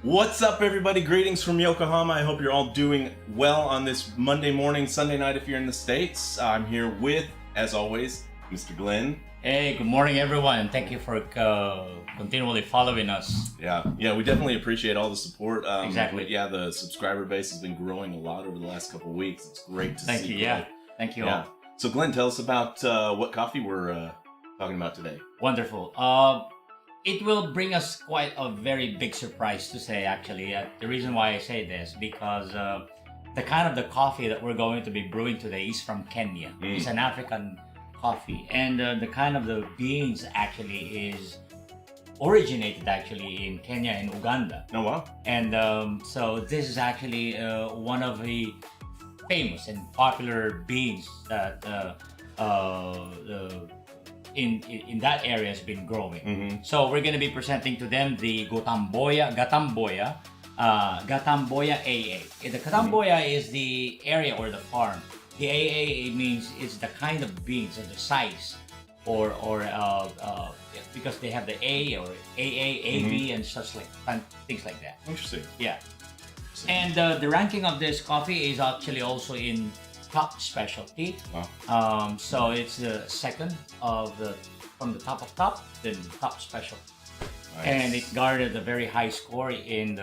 What's up, everybody? Greetings from Yokohama. I hope you're all doing well on this Monday morning, Sunday night if you're in the States. I'm here with, as always, Mr. Glenn. Hey, good morning, everyone. Thank you for continually following us. Yeah, we definitely appreciate all the support. Exactly. Yeah, the subscriber base has been growing a lot over the last couple of weeks. It's great to see. Thank you. Yeah, thank you all. So, Glenn, tell us about what coffee we're talking about today. Wonderful. It will bring us quite a very big surprise to say, actually. The reason why I say this, because the kind of the coffee that we're going to be brewing today is from Kenya. It's an African coffee. And the kind of the beans actually is originated actually in Kenya and Uganda. Oh, wow. And so this is actually one of the famous and popular beans that in that area has been growing. So we're going to be presenting to them the Gatomboya AA. The Gatomboya is the area or the farm. The AA means it's the kind of beans or the size, or because they have the A or AA, AB, and such like things like that. Interesting. Yeah. And the ranking of this coffee is actually also in top specialty. Wow. So it's the second from the top of top, then top specialty. Nice. And it garnered a very high score in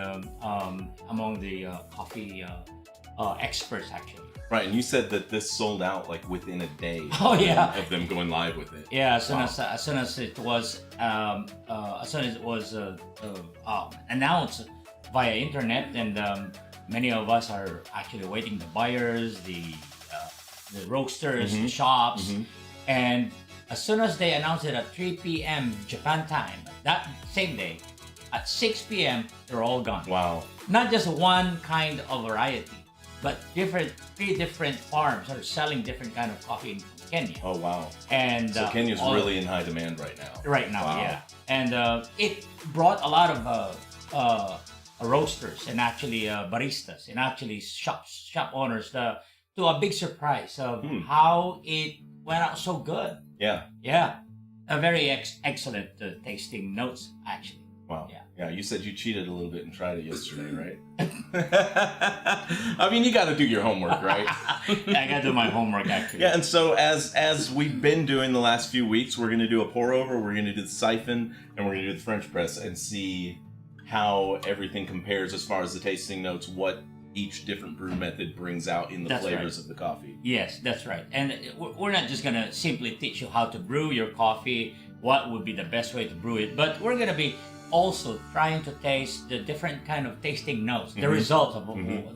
among the coffee experts actually. Right, and you said that this sold out like within a day. Oh, yeah. Of them going live with it. Yeah, as soon as it was announced via internet, and many of us are actually waiting, the buyers, the roasters, the shops, and as soon as they announced it at 3 p.m. Japan time, that same day, at 6 p.m. they're all gone. Wow. Not just one kind of variety, but three different farms are selling different kind of coffee in Kenya. Oh, wow. And so Kenya's really in high demand right now. Right now, wow. Yeah. And it brought a lot of roasters and actually baristas and actually shop owners to a big surprise of how it went out so good. Yeah. Yeah. A very excellent tasting notes, actually. Wow. Yeah. Yeah, you said you cheated a little bit and tried it yesterday, right? I mean, you got to do your homework, right? Yeah, I got to do my homework, actually. Yeah, and so as we've been doing the last few weeks, we're going to do a pour over, we're going to do the siphon, and we're going to do the French press and see how everything compares as far as the tasting notes, what each different brew method brings out in the flavors of the coffee. Yes, that's right. And we're not just going to simply teach you how to brew your coffee, what would be the best way to brew it, but we're going to be also trying to taste the different kind of tasting notes, the result of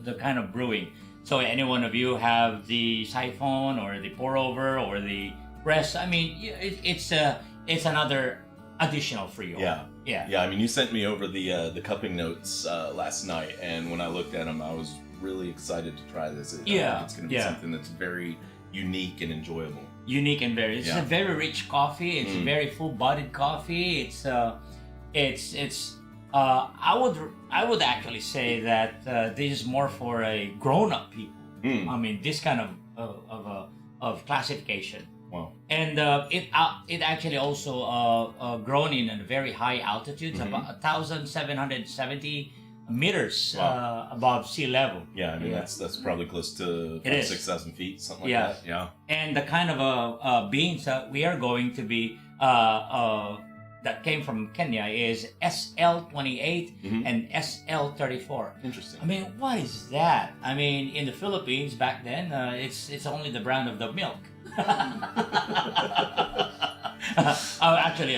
the kind of brewing. So any one of you have the siphon or the pour over or the press, I mean, it's another additional for you. Yeah. Yeah. I mean, you sent me over the cupping notes last night, and when I looked at them, I was really excited to try this. I think it's going to be something that's very unique and enjoyable. Unique and very. It's a very rich coffee. It's a very full-bodied coffee. I would actually say that this is more for a grown-up people. I mean, this kind of classification. Wow. And it actually also grown in a very high altitude, about 1,770 meters above sea level. Yeah, I mean that's probably close to 6,000 feet, something like that. Yeah. And the kind of beans that we are going to be that came from Kenya is SL28 and SL34. Interesting. I mean, what is that? I mean, in the Philippines back then, it's only the brand of the milk. Actually,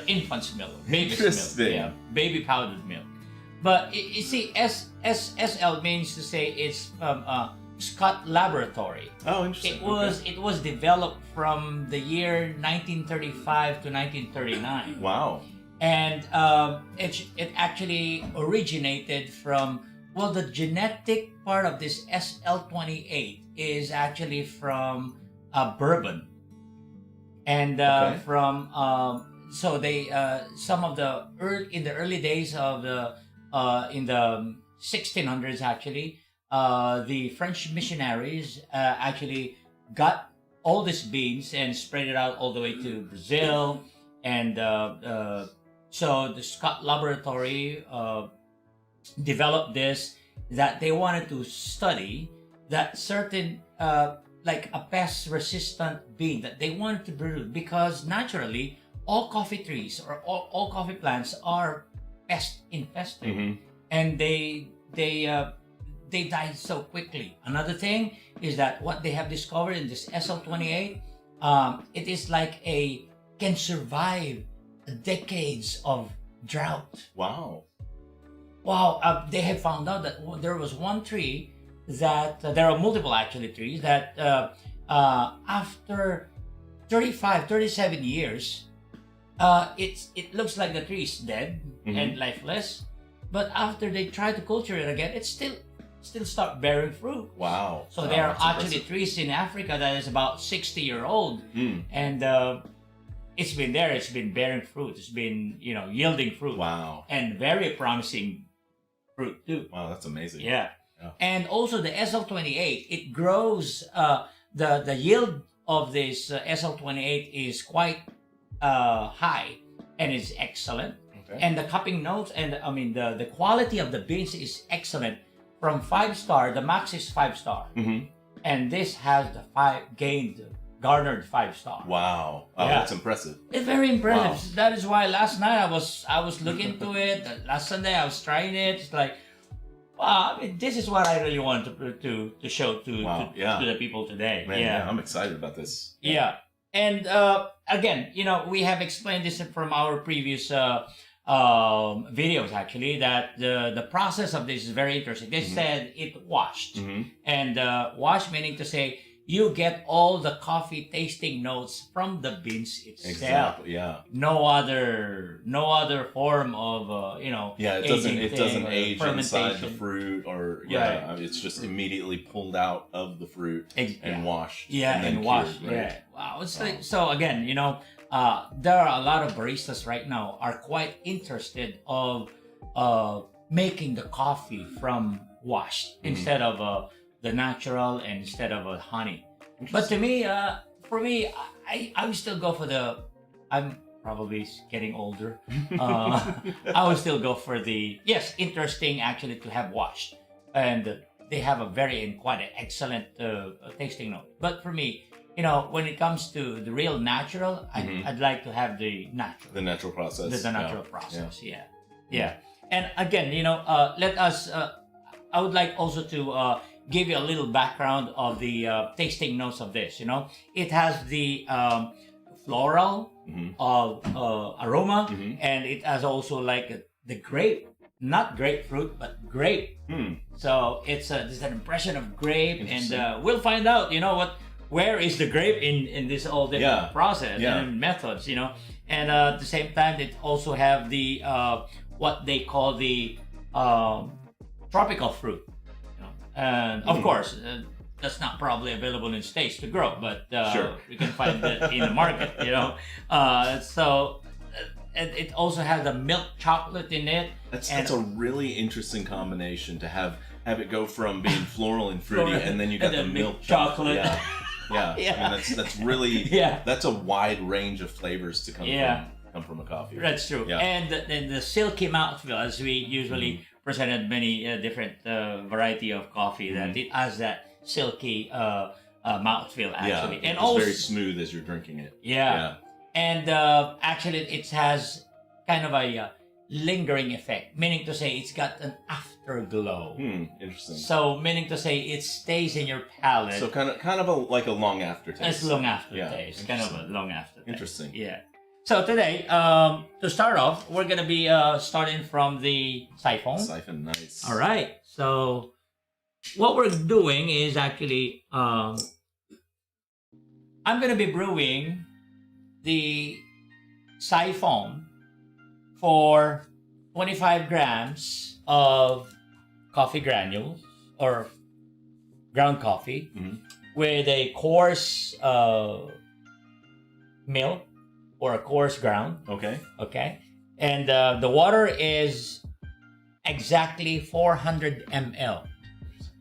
infant's milk, baby's milk, baby powdered milk. But you see, SL means to say it's from Scott Laboratory. Oh, interesting. It was developed from the year 1935 to 1939. Wow. And it actually originated from, well, the genetic part of this SL28 is actually from bourbon, and from so they some of the in the early days of the in the 1600s actually, the French missionaries actually got all these beans and spread it out all the way to Brazil, and so the Scott Laboratory developed this, that they wanted to study that certain like a pest resistant bean that they wanted to brew, because naturally all coffee trees or all coffee plants are pest infested, and they die so quickly. Another thing is that what they have discovered in this SL28, it is like can survive decades of drought. Wow. Wow, they have found out that there was one tree that, there are multiple actually trees that after 35, 37 years, it looks like the tree is dead and lifeless. But after they try to culture it again, it still start bearing fruit. Wow. So Wow, there are that's actually impressive. trees in Africa that is about 60-year-old, and it's been there. It's been bearing fruit. It's been yielding fruit. Wow. And very promising fruit too. Wow, that's amazing. Yeah. Yeah. And also the SL28, it grows. The yield of this SL28 is quite high, and it's excellent. Okay. And the cupping notes, and I mean the quality of the beans is excellent. From 5-star, the max is 5-star, and this has the garnered 5-star. Wow. Oh, Yeah. that's impressive. It's very impressive. Wow. That is why last night I was looking into it. Last Sunday I was trying it. It's like, wow, I mean, this is what I really want to show to the people today. Man, yeah, I'm excited about this. Yeah. And again, we have explained this from our previous videos actually, that the process of this is very interesting. They said it washed, and wash meaning to say you get all the coffee tasting notes from the beans itself. Exactly. Yeah. No other form of Yeah, it doesn't age inside the fruit, or Right. I mean, it's just immediately pulled out of the fruit and washed. Yeah, then and washed. cured, right? Yeah. Wow. It's like, so again, there are a lot of baristas right now are quite interested of making the coffee from washed instead of the natural, and instead of honey. But to me, for me, I would still go for I'm probably getting older. I would still go for interesting actually to have washed, and they have a very and quite an excellent tasting note. But for me, when it comes to the real natural, I'd like to have the natural. The natural process. The natural process, yeah. And again, let us. I would like also to give you a little background of the tasting notes of this. It has the floral aroma, and it has also like the grape, not grapefruit, but grape. So it's an impression of grape, and we'll find out. Where is the grape in this all different process and methods, and at the same time it also have the what they call the tropical fruit, and of course that's not probably available in the States to grow, but we can find it in the market, so and it also has the milk chocolate in it. That's a really interesting combination to have it go from being floral and fruity, and then you got the milk chocolate. Yeah. I mean, that's really that's a wide range of flavors to come from a coffee. That's true. Yeah. And the silky mouthfeel, as we usually presented many different variety of coffee, that it has that silky mouthfeel actually, and it's also very smooth as you're drinking it. Yeah. And actually, it has kind of a lingering effect, meaning to say it's got an afterglow. Interesting. So, meaning to say it stays in your palate. So kind of like a long aftertaste. It's long aftertaste. Kind of a long aftertaste. Interesting. Yeah. So today, to start off, we're gonna be starting from the siphon. Siphon, nice. All right. So, what we're doing is actually, I'm gonna be brewing the siphon for 25 grams of coffee granules or ground coffee with a coarse milk or a coarse ground. Okay. And the water is exactly 400 ml.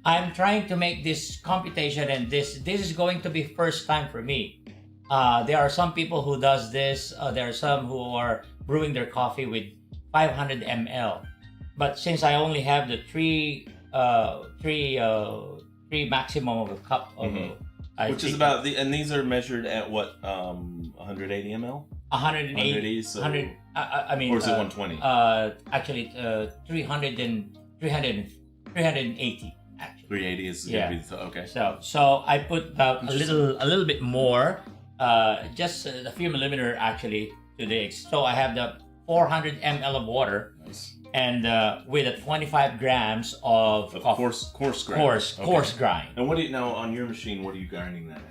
I'm trying to make this computation, and this is going to be first time for me. There are some people who does this. There are some who are brewing their coffee with 500 ml. But since I only have the three maximum of a cup of, which is about and these are measured at what 180 ml. 180. So, 100. I mean, or is it 120? Actually, 380. Actually, 380 is yeah. gonna be okay. So I put about a little bit more, just a few millimeter actually to the eggs. So I have the 400 ml of water. Nice. And with a 25 grams of coarse grind. Coarse grind. And what do you now on your machine? What are you grinding that at?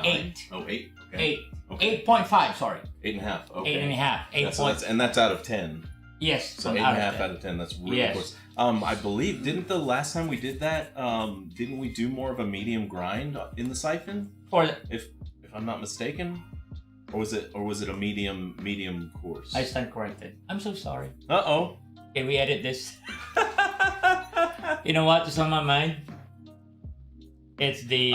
8. Oh, 8. Okay. 8. Okay. 8.5. Sorry. 8.5. Okay. 8.5. And that's out of 10. Yes. So 8.5 out of 10. That's really coarse. I believe didn't the last time we did that? Didn't we do more of a medium grind in the siphon? If I'm not mistaken. Or was it a medium coarse? I stand corrected. I'm so sorry. Uh-oh. Can we edit this? You know what? It's on my mind. It's the.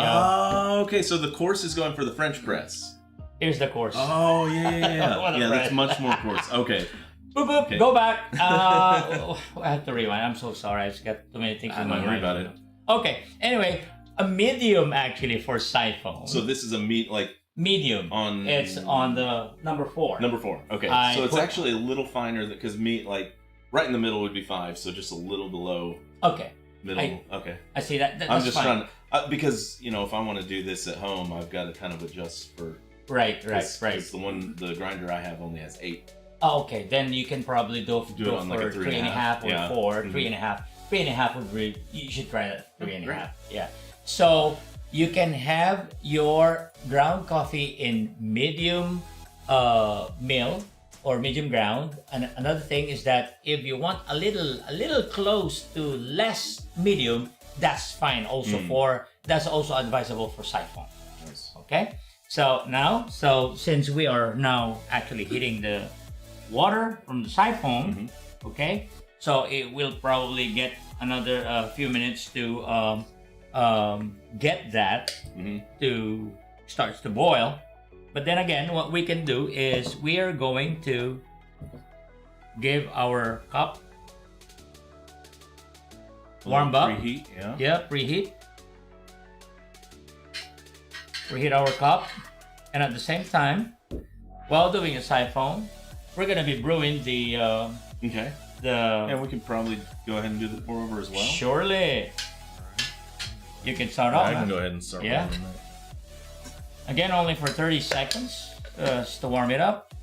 Okay. So the coarse is going for the French press. Here's the course. Oh yeah. Yeah, that's much more coarse. Okay. Boop boop. Okay. Go back. I have to rewind. I'm so sorry. I just got too many things in my mind. Don't worry about it. Okay. Anyway, a medium actually for siphon. So this is a medium. It's on the number 4. Number 4. Okay. So it's actually a little finer because right in the middle would be 5, so just a little below. Okay. Middle. Okay. I see that. That's I'm just fine. trying to, because if I want to do this at home, I've got to kind of adjust for. Right. Because the grinder I have only has 8. Oh, okay. Then you can probably go it for on like a 3.5 or 4. Mm-hmm. 3.5. 3.5 would be. You should try that. 3.5. Yeah. So you can have your ground coffee in medium mill or medium ground. And another thing is that if you want a little close to less medium, that's fine. Also that's also advisable for siphon. Nice. Okay. So since we are now actually heating the water from the siphon, okay. So it will probably get another few minutes to get that to starts to boil. But then again, what we can do is we are going to give our cup warm up. Preheat, preheat. Preheat our cup, and at the same time, while doing a siphon, we're gonna be brewing the. Okay. And we can probably go ahead and do the pour over as well. Surely. You can start off. I can go ahead and start. Yeah. Again, only for 30 seconds, just to warm it up.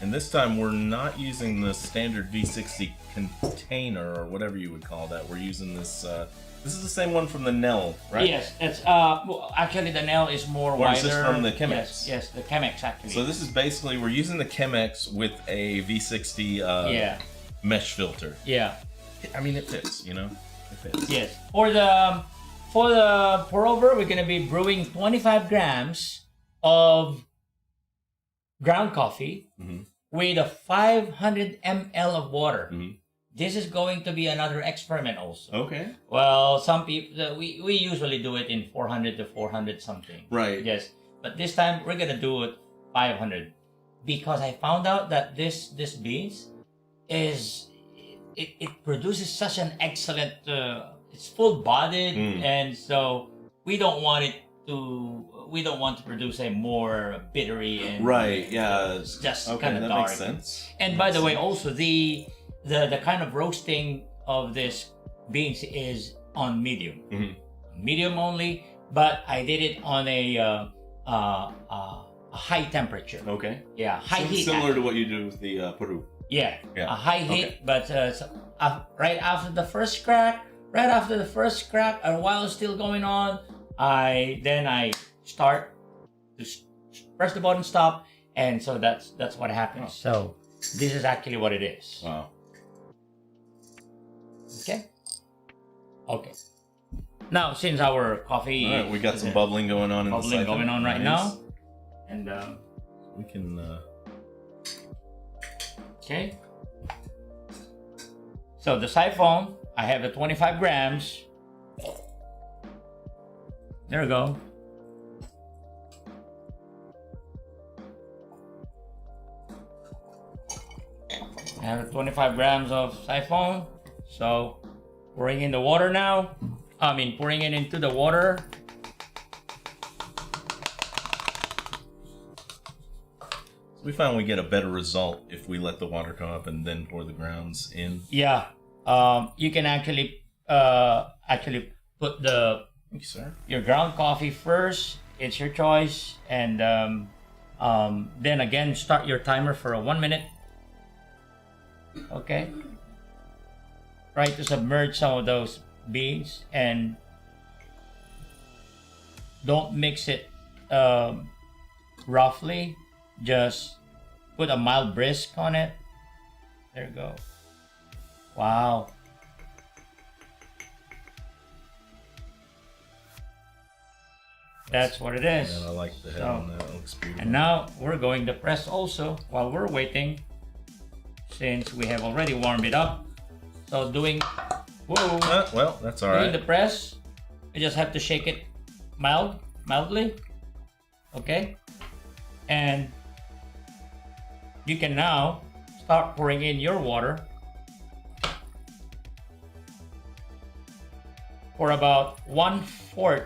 And this time we're not using the standard V60 container or whatever you would call that. We're using this. This is the same one from the Nell, right? Yes, it's actually the Nell is more wider. Is this from the Chemex? Yes, the Chemex actually. So this is basically we're using the Chemex with a V60 mesh filter. Yeah. I mean it fits, It fits. Yes. For the pour over, we're gonna be brewing 25 grams of ground coffee with a 500 ml of water. This is going to be another experiment also. Okay. Well, some people, we usually do it in 400 to 400 something. Right. Yes. But this time, we're going to do it 500. Because I found out that this beans it produces such an excellent, it's full-bodied. And so we don't want to produce a more bittery and it's just kind of dark. Makes sense. And by the way, also the kind of roasting of this beans is on medium, medium only. But I did it on a high temperature. Okay. Yeah, high heat. Similar to what you do with the Peru. Yeah. A high heat, but right after the first crack, and while it's still going on, I start to press the button, stop, and so that's what happens. So this is actually what it is. Wow. Okay. Now, since our coffee, all right, we got some bubbling going on right now, and we can. Okay. So the siphon, I have the 25 grams. There we go. have 25 grams of siphon. So pouring in the water now. Pouring it into the water. We found we get a better result if we let the water come up and then pour the grounds in. Yeah. You can actually put Thank you, sir. your ground coffee first. It's your choice, and then again start your timer for 1 minute. Okay. Try to submerge some of those beans and don't mix it roughly. Just put a mild brisk on it. There you go. Wow. That's what it is. And I like the head on that. It looks beautiful. And now we're going to press also while we're waiting, since we have already warmed it up. So doing, well, that's all doing right. the press, you just have to shake it mildly. Okay, and you can now start pouring in your water for about 1/4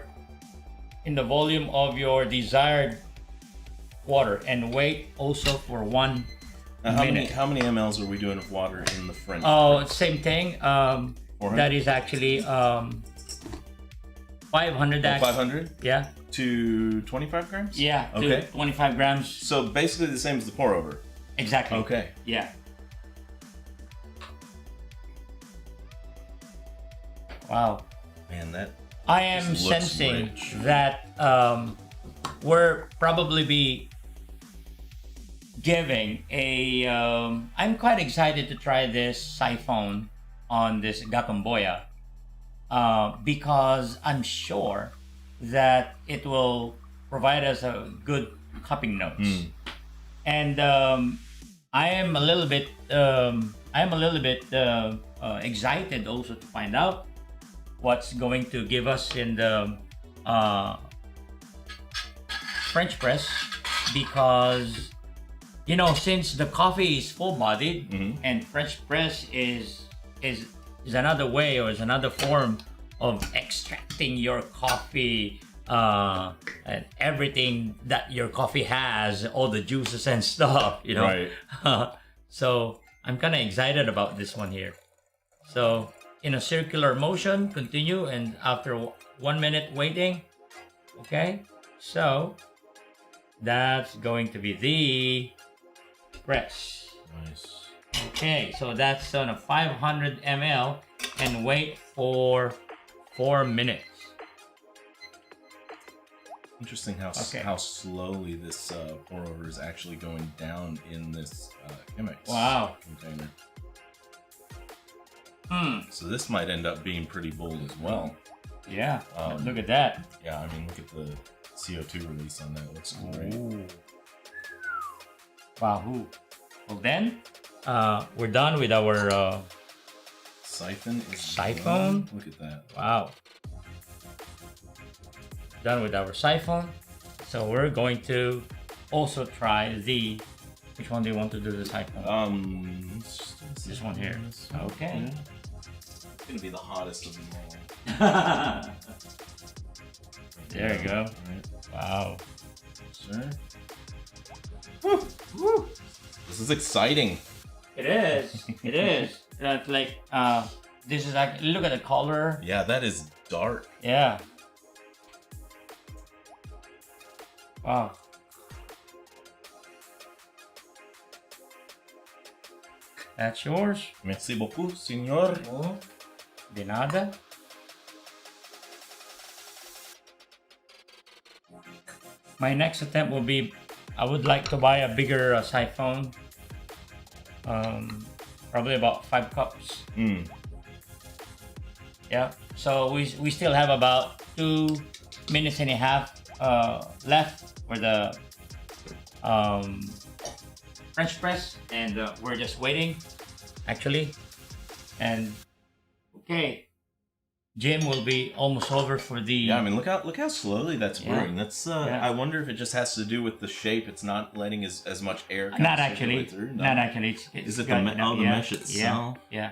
in the volume of your desired water, and wait also for 1 minute. How many mLs are we doing of water in the French? Oh, same thing. 400? That is actually 500. 500 Yeah. to 25 grams? Yeah. Okay. To 25 grams. So basically the same as the pour over. Exactly. Okay. Yeah. Wow. Man, that I am This looks sensing rich. that we're probably be giving a. I'm quite excited to try this siphon on this Gatomboya because I'm sure that it will provide us a good cupping notes. And I am a little bit. Excited also to find out what's going to give us in the French press, because since the coffee is full-bodied and French press is another way, or is another form of extracting your coffee and everything that your coffee has, all the juices and stuff, Right. So I'm kind of excited about this one here. So in a circular motion, continue, and after 1 minute waiting, okay, so that's going to be the press. Nice. Okay, so that's on a 500 ml, and wait for 4 minutes. Interesting how slowly this pour over is actually going down in this Chemex Wow. container. So this might end up being pretty bold as well. Yeah, look at that. Yeah, I mean, look at the CO2 release on that. It looks great. Ooh. Wahoo. Well then, we're done with our Siphon is Siphon? done. Look at that. wow. Done with our siphon. So we're going to also try the. Which one do you want to do the siphon? This one here. Okay. Yeah. It's gonna be the hottest of them all. There you go. Right. Wow. Sure. Woo. Woo. This is exciting. It is. It is. That's like this is like, look at the color. Yeah, that is dark. Yeah. Wow. That's yours. Merci beaucoup, senor. Oh, de nada. My next attempt will be, I would like to buy a bigger siphon. Probably about 5 cups. Yeah. So we still have about 2 minutes and a half left for the French press, and we're just waiting, actually. And okay, Jim will be almost over for the. Yeah, I mean, look how slowly that's brewing. That's Yeah. I wonder if it just has to do with the shape. It's not letting as much air. kind Not of actually. circulate through. No. Not actually. It's Is it got the enough- mesh itself? Yeah.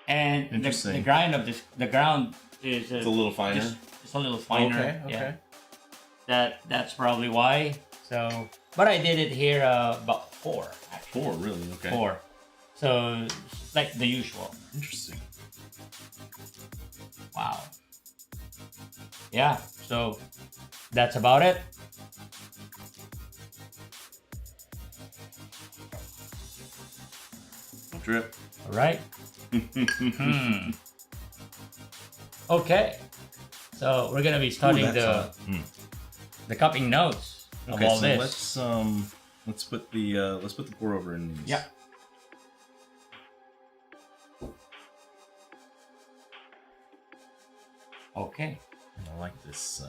And the Interesting. grind of the ground is It's a little finer. It's a little finer. Okay. Yeah. That's probably why. So, but I did it here about 4 actually. 4, really? Okay. 4. So like the usual. Interesting. Wow. Yeah. So that's about it. Drip. All right. Okay. So we're gonna be studying Ooh, that's hot. the cupping notes of Okay, all so this. let's put the pour over in these. Yeah. Okay. I like this.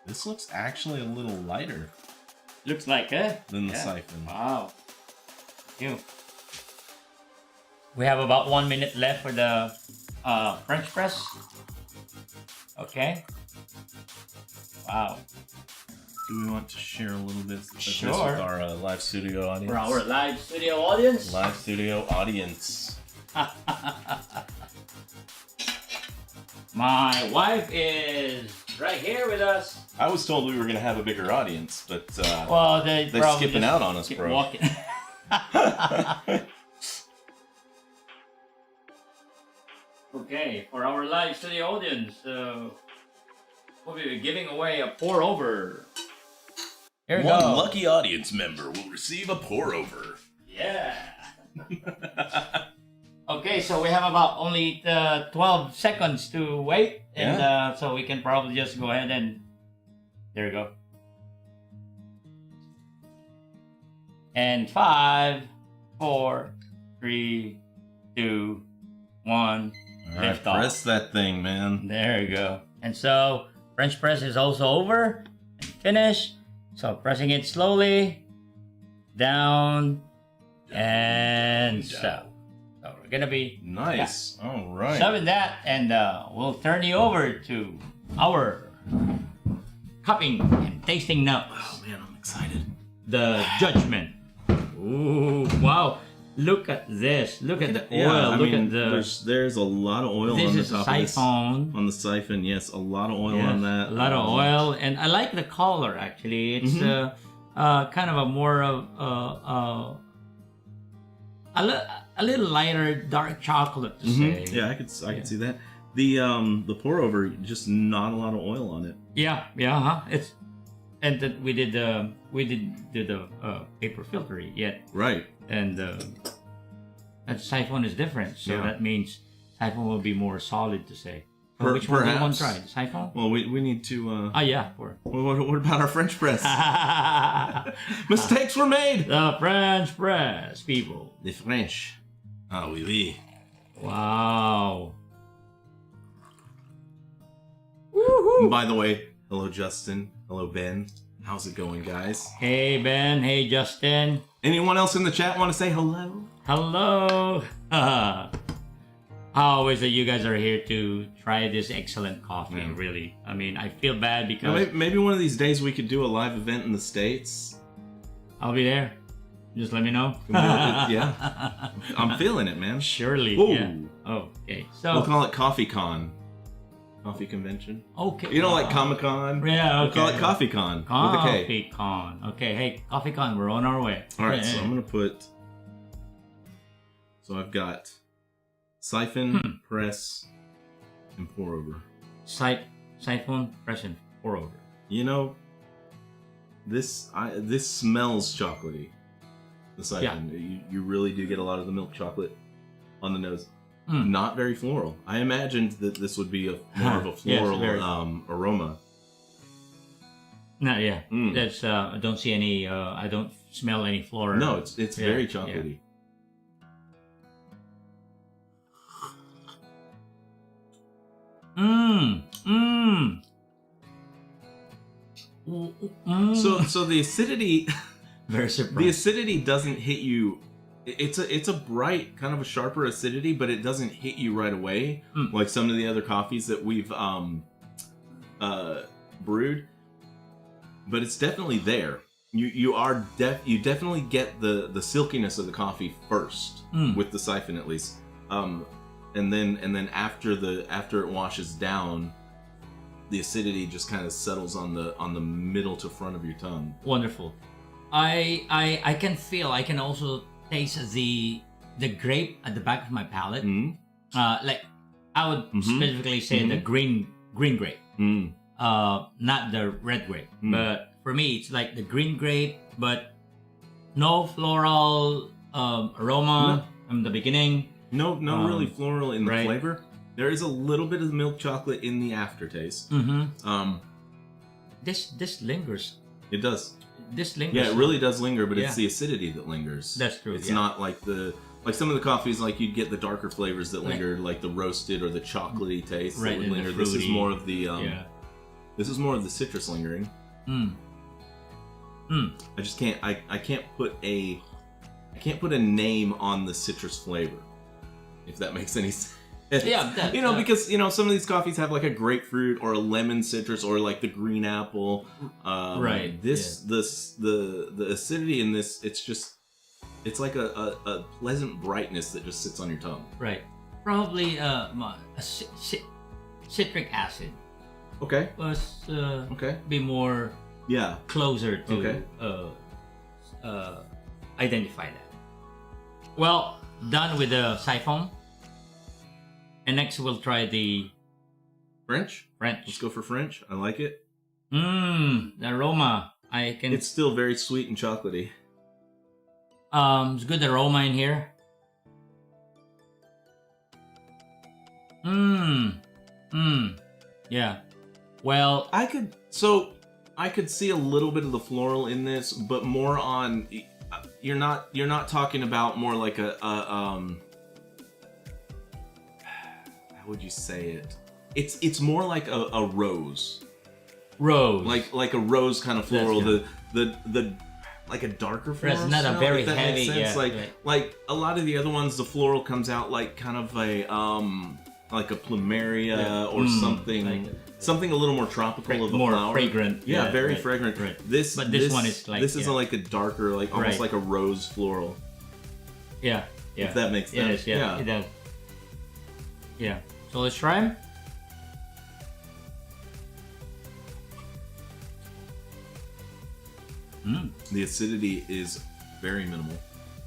This looks actually a little lighter Looks like it. than the Yeah. siphon. Wow. You. We have about 1 minute left for the French press. Okay. Wow. Do we want to share a little bit of this Sure. with our live studio audience? For our live studio audience. Live studio audience. My wife is right here with us. I was told we were going to have a bigger audience, but Well, they they're probably skipping just out on us, keep bro. walking. Okay, for our live studio audience, we'll be giving away a pour over. Here we One go. lucky audience member will receive a pour over. Yeah. Okay, so we have about only 12 seconds to wait, and so we can probably just go ahead and there we go. And 5, 4, 3, 2, 1. All right, Lift off. press that thing, man. There you go. And so French press is also over and finished. So pressing it slowly down and so. So we're gonna be Nice. All right. shoving that, and we'll turn you over to our cupping and tasting notes. Oh man, I'm excited. The judgment. Ooh, wow. Look at this. Look at the oil. I Look mean, at the. there's a lot of oil This on the is a top of this. siphon. On the siphon, yes, a lot of oil Yes, on that. a lot of oil, and I like the color actually. It's kind of a more of a little lighter dark chocolate to say. Yeah, I could see that. The pour over, just not a lot of oil on it. Yeah, it's and that we did the paper filter yet, Right. and that siphon is different, so Yeah. that means siphon will be more solid to say. So Per- which one do you want perhaps. to try? The siphon? Well, we need to. Yeah, for What about our French press? Mistakes were made. the French press, people. The French. Ah, oui, oui. Wow. And by the way, hello Justin. Hello Ben. How's it going, guys? Hey Ben, hey Justin. Anyone else in the chat want to say hello? Hello. How is it you guys are here to try this excellent coffee? Yeah. Really, I mean, I feel bad You because know, maybe one of these days we could do a live event in the States. I'll be there. Just let me know. Yeah. I'm feeling it, man. Surely. Ooh. Yeah. Oh, okay. So. We'll call it Coffee Con. Coffee convention. Okay. You know, like Comic Con? Yeah. We'll Okay. call it Coffee Con with a K. Coffee Con. Okay. Hey, Coffee Con. We're on our way. All right, so I'm gonna put. So I've got siphon, press, and pour over. Siphon, press, and pour over. You know, this smells chocolatey. The siphon, you really do get a lot of the milk chocolate on the nose. Not very floral. I imagined that this would be more of a floral very. aroma. No, yeah. That's I don't see any. I don't smell any floral. No, it's Yeah, very chocolatey. So So the acidity, very the surprised. acidity doesn't hit you it's a bright, kind of a sharper acidity, but it doesn't hit you right away like some of the other coffees that we've brewed. But it's definitely there. You definitely get the silkiness of the coffee first with the siphon at least, and then after it washes down, the acidity just kind of settles on the middle to front of your tongue. Wonderful. I can also taste the grape at the back of my palate. Like I would specifically say the green grape, not the red grape. But for me, it's like the green grape, but no floral aroma from the beginning. No, really floral in the flavor. There is a little bit of milk chocolate in the aftertaste. This lingers. It does. This lingers. Yeah, it really does linger, but it's the acidity that lingers. That's true. It's not like some of the coffees, like you'd get the darker flavors that linger, like the roasted or the chocolatey taste that would linger. This is more of the this is more of the citrus lingering. I just can't. I can't put a name on the citrus flavor, if that makes any sense. Yeah, because some of these coffees have like a grapefruit or a lemon citrus or like the green apple. The acidity in this, it's like a pleasant brightness that just sits on your tongue. Right. Probably citric acid. Okay. Was be more closer to identify that. Well, done with the siphon. And next we'll try the French. Let's go for French. I like it. The aroma. It's still very sweet and chocolatey. It's good aroma in here. Yeah. Well, I could see a little bit of the floral in this, but more on. You're not talking about more like a how would you say it? It's more like a rose. Like a rose kind of floral. The like a darker floral. It's not smell, a very if that heavy. Makes sense. Yeah, like a lot of the other ones, the floral comes out like kind of a like a plumeria or something. Something a little more tropical of a more flower. Fragrant. Yeah, very fragrant. Right. This one is like this is like a darker, like almost like a rose floral. Yeah. If that makes sense. It is, it does. Yeah. So let's try them. The acidity is very minimal.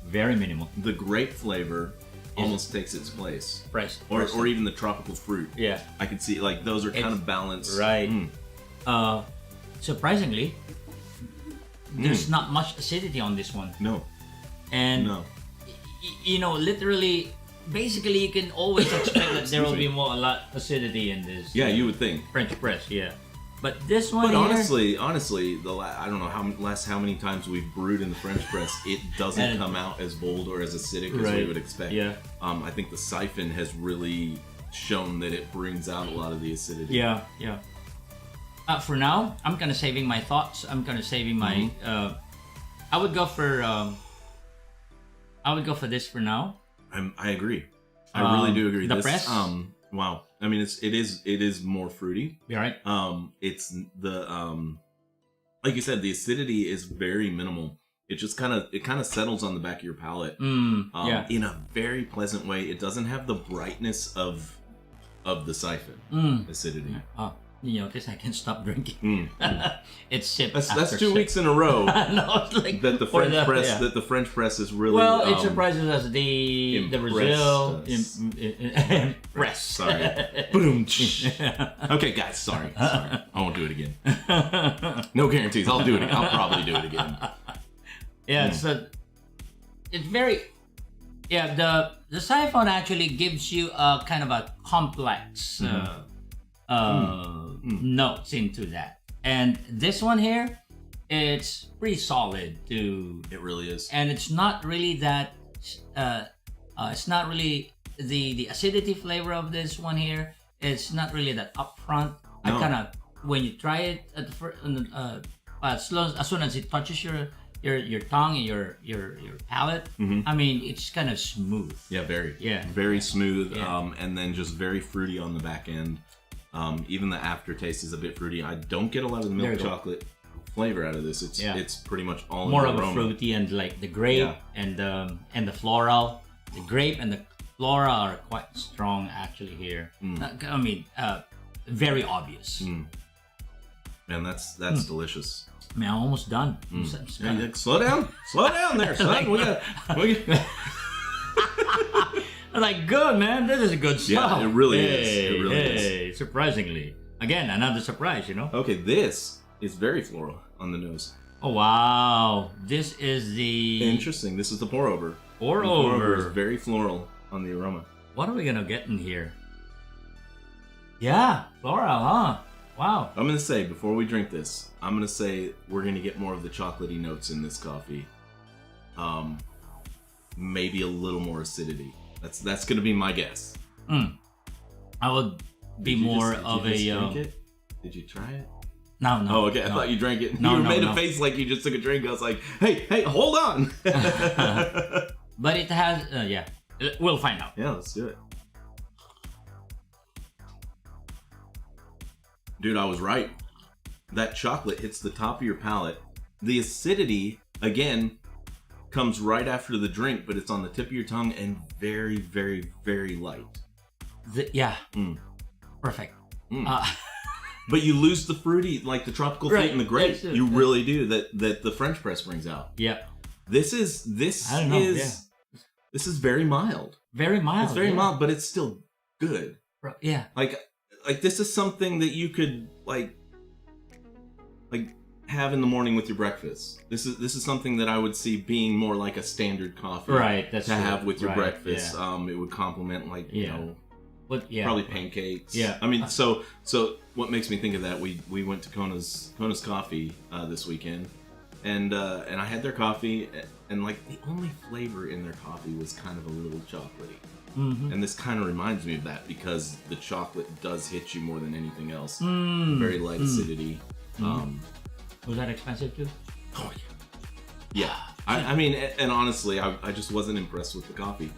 Very minimal. The grape flavor almost takes its place. Fresh. Or even the tropical fruit. Yeah. I can see like those are kind of balanced. Right. Surprisingly, there's not much acidity on this one. No. And literally, basically, you can always expect that there will be a lot acidity in this. Yeah, you would think. French press, yeah. But this one. But honestly, I don't know how many times we've brewed in the French press, it doesn't come out as bold or as acidic as we would expect. Yeah. I think the siphon has really shown that it brings out a lot of the acidity. Yeah. For now, I'm kind of saving my thoughts. I'm kind of saving my. I would go for this for now. I agree. I really do agree. The press. Wow. I mean, it is more fruity. You're right. It's the like you said, the acidity is very minimal. It just kind of settles on the back of your palate. In a very pleasant way. It doesn't have the brightness of the siphon acidity. This I can stop drinking. It's sip. That's 2 weeks in a row. No, it's like that the French press is really it surprises us. The Brazil press. Sorry. Boom. Okay, guys. Sorry. I won't do it again. No guarantees. I'll do it. I'll probably do it again. Yeah. So it's very. Yeah. The siphon actually gives you a kind of a complex. Notes into that, and this one here, it's pretty solid too. It really is, and it's not really that. It's not really the acidity flavor of this one here. It's not really that upfront. No. I kind of when you try it at the first, as soon as it touches your your tongue and your palate. I mean, it's kind of smooth. Yeah, Yeah. very smooth. Yeah. And then just very fruity on the back end. Even the aftertaste is a bit fruity. I don't get a lot of the There milk you go. chocolate flavor out of this. It's pretty much all More in of the a aroma. fruity and like the grape and the floral. The grape and the floral are quite strong actually here. I mean, very obvious. Man, that's delicious. I mean, I'm almost done. Yeah, slow down there, son. we got. I'm like, good man, this is a good stuff. Yeah, it really is. It really is. Surprisingly, again, another surprise. Okay, this is very floral on the nose. Oh wow, this is the Interesting. This is the pour over. pour The pour over is over. very floral on the aroma. What are we gonna get in here? Yeah, floral, huh? Wow. I'm gonna say before we drink this, I'm gonna say we're gonna get more of the chocolatey notes in this coffee. Maybe a little more acidity. That's gonna be my guess. I would be Did you more just- of did you a just drink it? Did you try it? no. Oh, okay. I no. thought you drank it. No, you no, made no. a face like you just took a drink. I was like, hey, hold on. But it has, yeah. We'll find out. Yeah, let's do it. Dude, I was right. That chocolate hits the top of your palate. The acidity, again, comes right after the drink, but it's on the tip of your tongue and very, very, very light. Yeah. Perfect. But you lose the fruity, like the tropical fruit Right, and the grape. that's it. You really do. That the French press brings out. Yeah. This I don't know, this is very mild. Very mild. It's very yeah. mild, but it's still good. Yeah. Like this is something that you could like have in the morning with your breakfast. This is something that I would see being more like a standard coffee. Right. That's to true. have with your Right, breakfast. yeah. It would complement like But yeah. probably pancakes. Yeah. I mean, so what makes me think of that? We went to Kona's Coffee this weekend, and I had their coffee, and like the only flavor in their coffee was kind of a little chocolatey. And this kind of reminds me of that because the chocolate does hit you more than anything else. Very light acidity. Was that expensive too? Oh yeah. Yeah. I mean, and honestly, I just wasn't impressed with the coffee.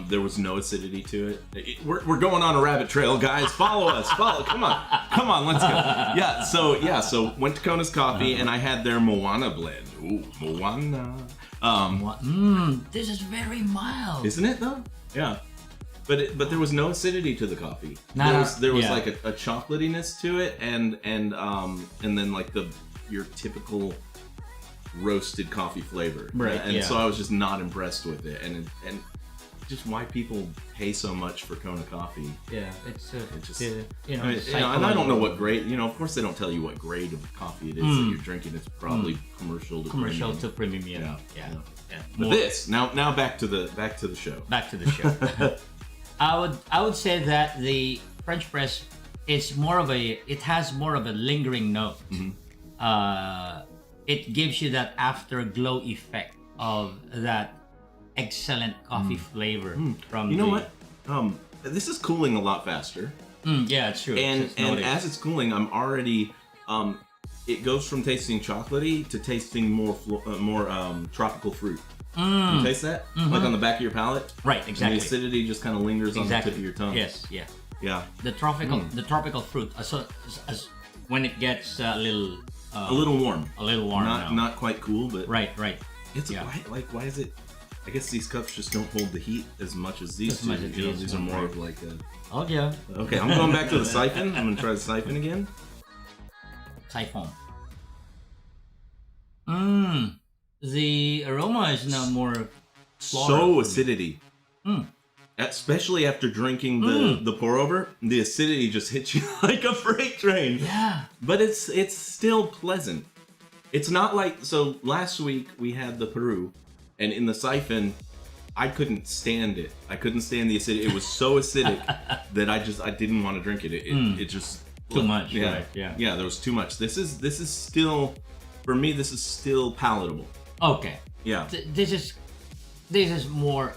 There was no acidity to it. We're going on a rabbit trail, guys. Follow us. Come on, let's go. So went to Kona's Coffee, and I had their Moana blend. Ooh, Moana. This is very mild. Isn't it though? Yeah. But there was no acidity to the coffee. There was like a chocolatiness to it, and then like your typical roasted coffee flavor, right? And so I was just not impressed with it, and just why people pay so much for Kona coffee. Yeah, it's just and I don't know what grade. Of course they don't tell you what grade of coffee it is that you're drinking. It's probably commercial to premium. Yeah. But this now back to the show. Back to the show. I would say that the French press is it has more of a lingering note. It gives you that afterglow effect of that excellent coffee flavor from. What? This is cooling a lot faster. Yeah, it's true. And as it's cooling, I'm already. It goes from tasting chocolatey to tasting more tropical fruit. You taste that? Like on the back of your palate? Right, exactly. And the acidity just kind of lingers on the tip of your tongue. Yes, yeah. Yeah. The tropical fruit, as when it gets a little warm. A little warm. Not quite cool, but right. It's why is it? I guess these cups just don't hold the heat as much as these two. These are more of like a. Oh yeah. Okay, I'm going back to the siphon. I'm gonna try the siphon again. Siphon. The aroma is now more so acidity. Especially after drinking the pour over, the acidity just hits you like a freight train. Yeah. But it's still pleasant. It's not like last week we had the Peru, and in the siphon, I couldn't stand it. I couldn't stand the acidity. It was so acidic that I didn't want to drink it. It just too much. Yeah, right, yeah. Yeah, there was too much. This is still, for me, this is still palatable. Okay. Yeah. This is more.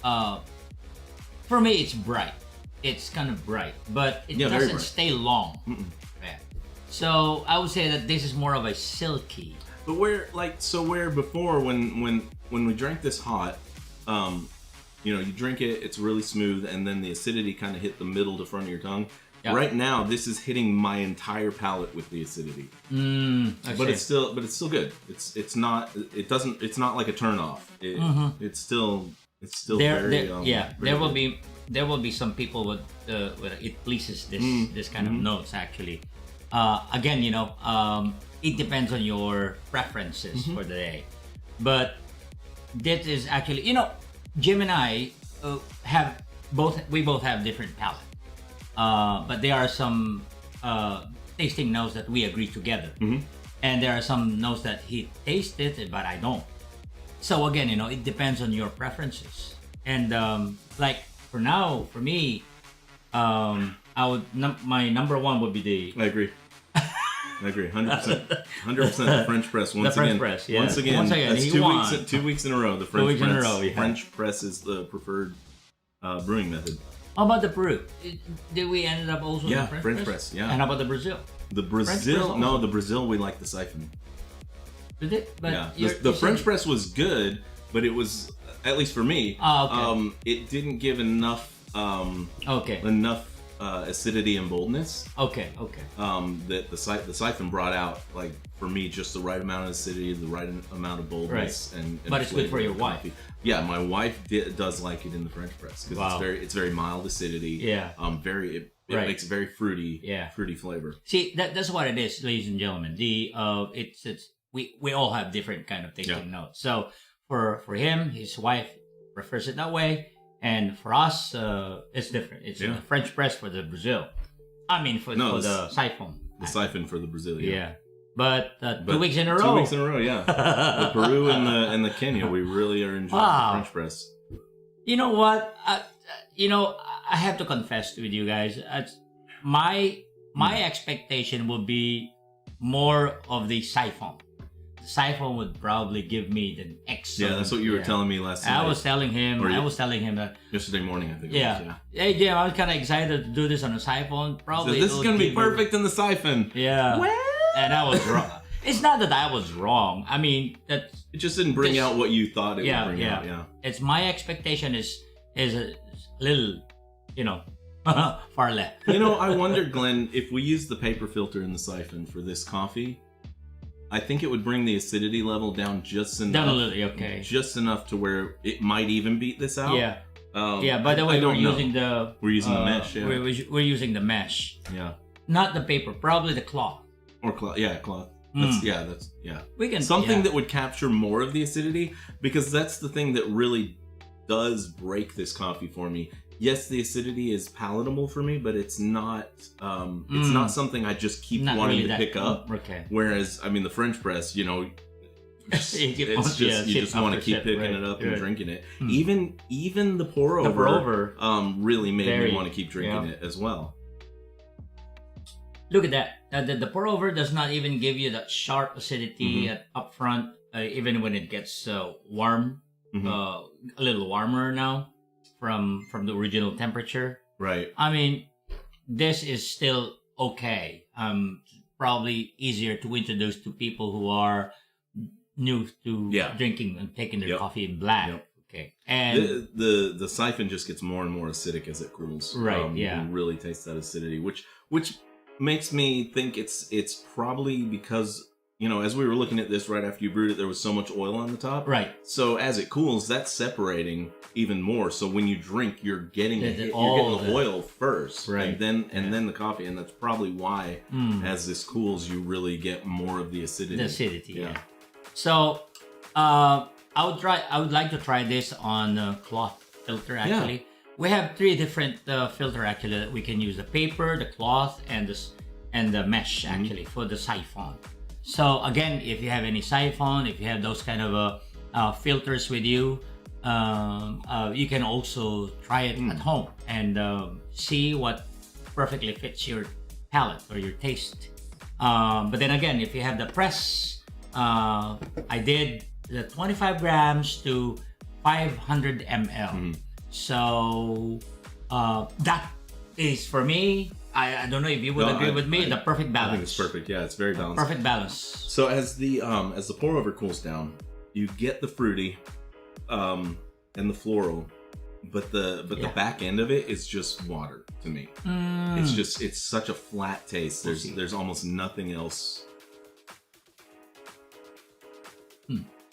For me, it's bright. It's kind of bright, but it doesn't stay long. Yeah. So I would say that this is more of a silky. But where before when we drank this hot, you drink it, it's really smooth, and then the acidity kind of hit the middle to front of your tongue. Yep. Right now, this is hitting my entire palate with the acidity. But it's still good. It's not like a turn off. It's still very there will be some people with it pleases this kind of notes actually. Again, it depends on your preferences for the day, but this is actually Jim and I we both have different palate. But there are some tasting notes that we agree together, and there are some notes that he tasted but I don't. So again, it depends on your preferences. And like for me, my number one would be the. I agree. 100%. 100% the French press. Once again, that's 2 weeks in a row. The French press. French press is the preferred brewing method. How about the Peru? Did we end up also in the French press? Yeah. And how about the Brazil? The Brazil we like the siphon. Did it? But the French press was good, but it was, at least for me, it didn't give enough acidity and boldness. Okay. That the siphon brought out, like, for me, just the right amount of acidity, the right amount of boldness, and but it's good for your wife. Coffee. Yeah, my wife does like it in the French press because it's very mild acidity. Yeah. It makes a very fruity, fruity flavor. See, that's what it is, ladies and gentlemen. We all have different kind of tasting notes. So for him, his wife prefers it that way. And for us, it's different. It's the French press for the Brazil. I mean, for the siphon. The siphon for the Brazil, yeah. But 2 weeks in a row. 2 weeks in a row, yeah. The Peru and the Kenya, we really are enjoying the French press. You know what? I have to confess with you guys. My expectation would be more of the siphon. The siphon would probably give me the excellent. Yeah, that's what you were telling me last night. I was telling him that yesterday morning, I think. Hey, Jim, I was kind of excited to do this on a siphon. Probably this is gonna be perfect in the siphon. Yeah. Well, and I was wrong. It's not that I was wrong. I mean that it just didn't bring out what you thought it would bring out. Yeah. It's my expectation is a little, far left. I wonder, Glenn, if we use the paper filter in the siphon for this coffee, I think it would bring the acidity level down just enough. Down a little, okay. Just enough to where it might even beat this out. Yeah. By the way, we're using the mesh. Yeah. We're using the mesh. Yeah. Not the paper, probably the cloth. Or cloth. Yeah, cloth. That's We can something that would capture more of the acidity, because that's the thing that really does break this coffee for me. Yes, the acidity is palatable for me, but it's not something I just keep wanting to pick up. Okay. Whereas, I mean, the French press, you just want to keep picking it up and drinking it. Even the pour over really made me want to keep drinking it as well. Look at that. The pour over does not even give you that sharp acidity up front, even when it gets warm, a little warmer now from the original temperature. Right. I mean, this is still okay. Probably easier to introduce to people who are new to drinking and taking their coffee in black. Yep. Okay. And the siphon just gets more and more acidic as it cools. Right. You really taste that acidity, which makes me think it's probably because, as we were looking at this right after you brewed it, there was so much oil on the top. Right. So as it cools, that's separating even more. So when you drink, you're getting the oil first, right? And then the coffee, and that's probably why as this cools, you really get more of the acidity. The acidity, yeah. So I would like to try this on a cloth filter actually. Yeah. We have 3 different filter actually that we can use: the paper, the cloth, and the mesh actually for the siphon. So again, if you have any siphon, if you have those kind of filters with you, you can also try it at home and see what perfectly fits your palate or your taste. But then again, if you have the press, I did the 25 grams to 500 ml. So that is, for me, I don't know if you would agree with me. The perfect balance. I think it's perfect. Yeah, it's very balanced. Perfect balance. So as the pour over cools down, you get the fruity, and the floral, but the back end of it is just water to me. It's such a flat taste. There's almost nothing else.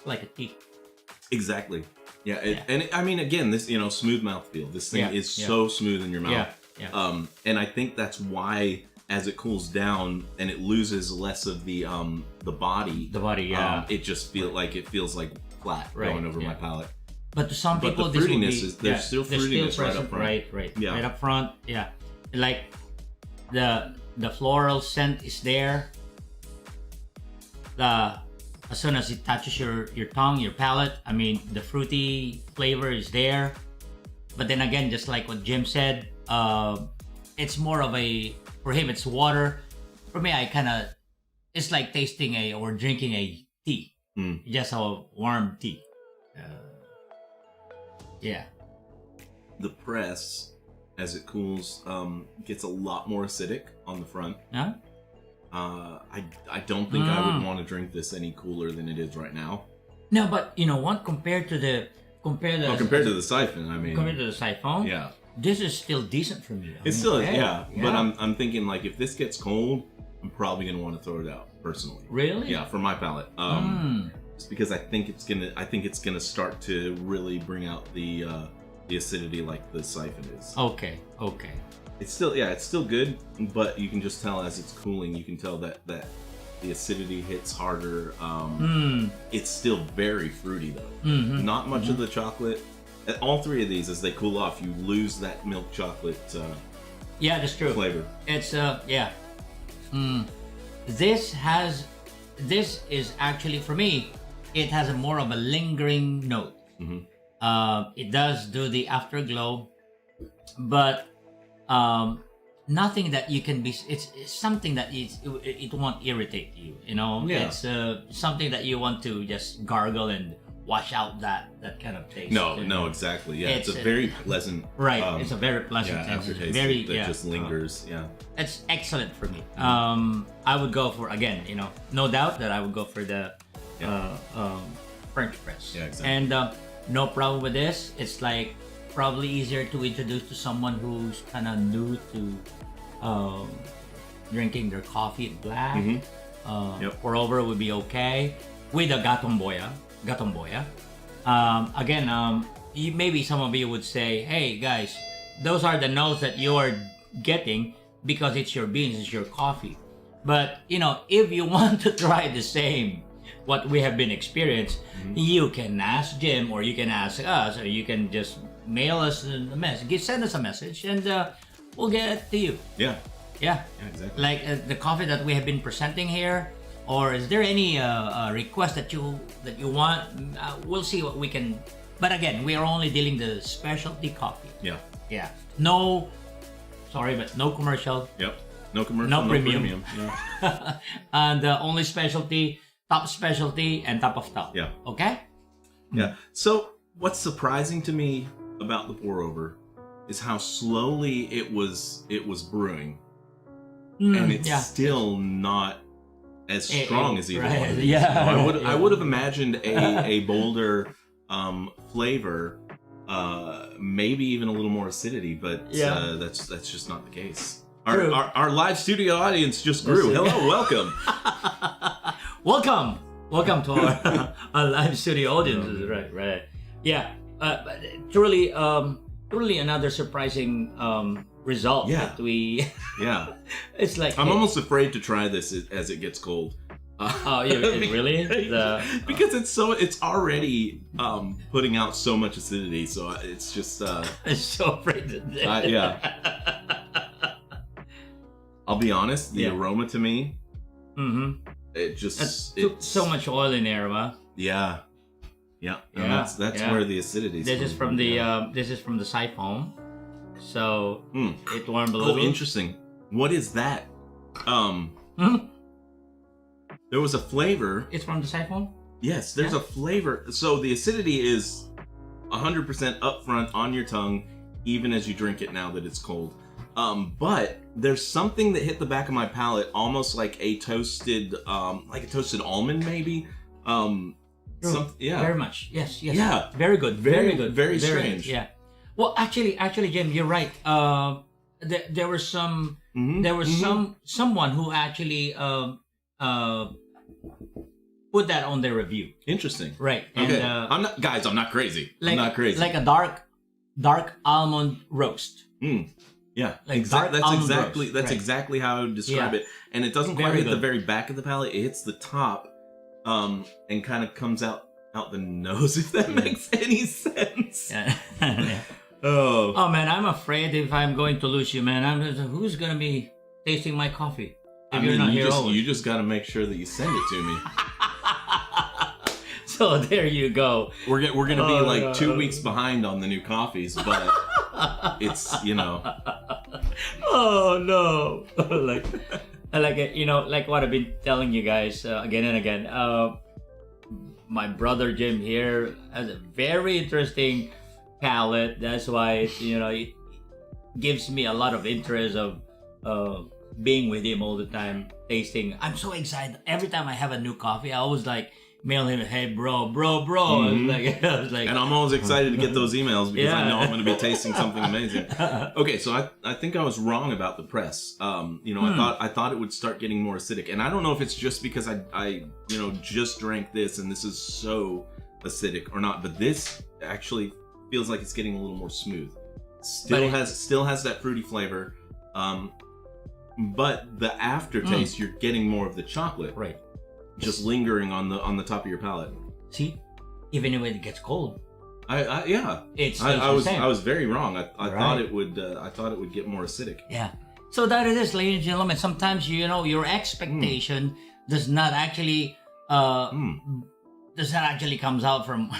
Like a tea. Exactly. Yeah. I mean, again, this smooth mouthfeel. This thing is so smooth in your mouth. Yeah. And I think that's why, as it cools down and it loses less of the body. The body, yeah. It just feels like flat going over my palate. But to some people, the fruitiness there's still fruitiness right up front. Right. Yeah. Right up front. Yeah. Like the floral scent is there. As soon as it touches your tongue, your palate, I mean, the fruity flavor is there. But then again, just like what Jim said, it's more of for him, it's water. For me, it's like tasting or drinking a tea. Just a warm tea. Yeah. The press, as it cools, gets a lot more acidic on the front. Huh? I don't think I would want to drink this any cooler than it is right now. No, but you know what? Compared to the siphon, I mean. Compared to the siphon, yeah, this is still decent for me. It's still yeah. But I'm thinking, like, if this gets cold, I'm probably gonna want to throw it out personally. Really? Yeah, for my palate. Just because I think it's gonna start to really bring out the acidity like the siphon is. Okay. It's still good, but you can just tell as it's cooling, you can tell that the acidity hits harder. It's still very fruity though. Not much of the chocolate. All three of these, as they cool off, you lose that milk chocolate. Yeah, that's true. Flavor. It's This is actually, for me, it has a more of a lingering note. It does do the afterglow, but nothing that you can be. It's something that it won't irritate you. It's something that you want to just gargle and wash out that kind of taste. No, exactly. Yeah, it's a very pleasant. Right, it's a very pleasant aftertaste. Very that just lingers. Yeah, it's excellent for me. I would go for, again, no doubt that I would go for the French press. Yeah, exactly. And no problem with this. It's like probably easier to introduce to someone who's kind of new to drinking their coffee black. Pour over would be okay with a Gatomboya. Again, maybe some of you would say, hey guys, those are the notes that you are getting because it's your beans, it's your coffee. But if you want to try the same what we have been experienced, you can ask Jim, or you can ask us, or you can just mail us a message, send us a message, and we'll get it to you. Yeah, exactly. Like the coffee that we have been presenting here. Or is there any request that you want? We'll see what we can. But again, we are only dealing the specialty coffee. Yeah. No, sorry, but no commercial. Yep. No commercial. No premium. Yeah. And only specialty, top specialty, and top of top. Yeah. Okay. Yeah. So what's surprising to me about the pour over is how slowly it was brewing, and it's still not as strong as either one of these. Yeah. I would have imagined a bolder flavor, maybe even a little more acidity, but that's just not the case. Our live studio audience just grew. Hello, welcome. welcome to our live studio audience. Right. Yeah. Truly another surprising result that we. Yeah. It's like I'm almost afraid to try this as it gets cold. Really? Because it's already putting out so much acidity, so it's just. I'm so afraid to do. I'll be honest. The aroma to me. It just it's so much oil in there, huh? Yeah. And that's where the acidity. This is from the siphon, so it warmed a little. Oh, interesting. What is that? There was a flavor. It's from the siphon? Yes, there's a flavor. So the acidity is 100% up front on your tongue, even as you drink it now that it's cold. But there's something that hit the back of my palate, almost like a toasted almond, maybe. Very much. Yes. Yeah. Very good. Very good. Very strange. Yeah. Well, actually, Jim, you're right. There were some. There was someone who actually put that on their review. Interesting. Right. Okay. And, I'm not crazy. Like, I'm not crazy. Like a dark almond roast. Yeah, Like that's roast. exactly how I would describe it. And it doesn't quite hit the very back of the palate; it hits the top, and kind of comes out the nose. If that makes any sense. Yeah. Yeah. Oh man, I'm afraid if I'm going to lose you, man. Who's gonna be tasting my coffee if you're not here? You just got to make sure that you send it to me. So there you go. We're gonna be like 2 weeks behind on the new coffees, but it's Oh no! like what I've been telling you guys again and again. My brother Jim here has a very interesting palate. That's why it gives me a lot of interest of being with him all the time, tasting. I'm so excited every time I have a new coffee. I always mail him, hey bro. Mm-hmm. I was like, and I'm always excited to get those emails because I know I'm going to be tasting something amazing. Okay, so I think I was wrong about the press. I thought it would start getting more acidic, and I don't know if it's just because I just drank this and this is so acidic or not. But this actually feels like it's getting a little more smooth. Still has that fruity flavor, but the aftertaste you're getting more of the chocolate. Right. Just lingering on the top of your palate. See, even when it gets cold, I was very wrong. I thought it would get more acidic. Yeah. So that it is, ladies and gentlemen. Sometimes your expectation does not actually comes out from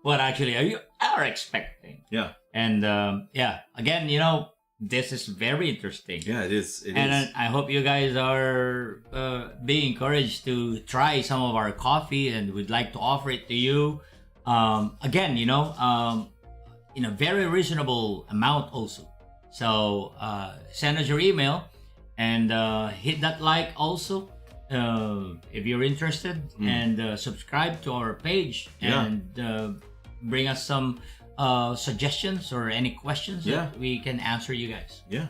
what actually you are expecting. Yeah. And again, this is very interesting. Yeah, it is. I hope you guys are being encouraged to try some of our coffee, and we'd like to offer it to you. Again, in a very reasonable amount also. So send us your email and hit that like also if you're interested, and subscribe to our page and bring us some suggestions or any questions that we can answer you guys. Yeah.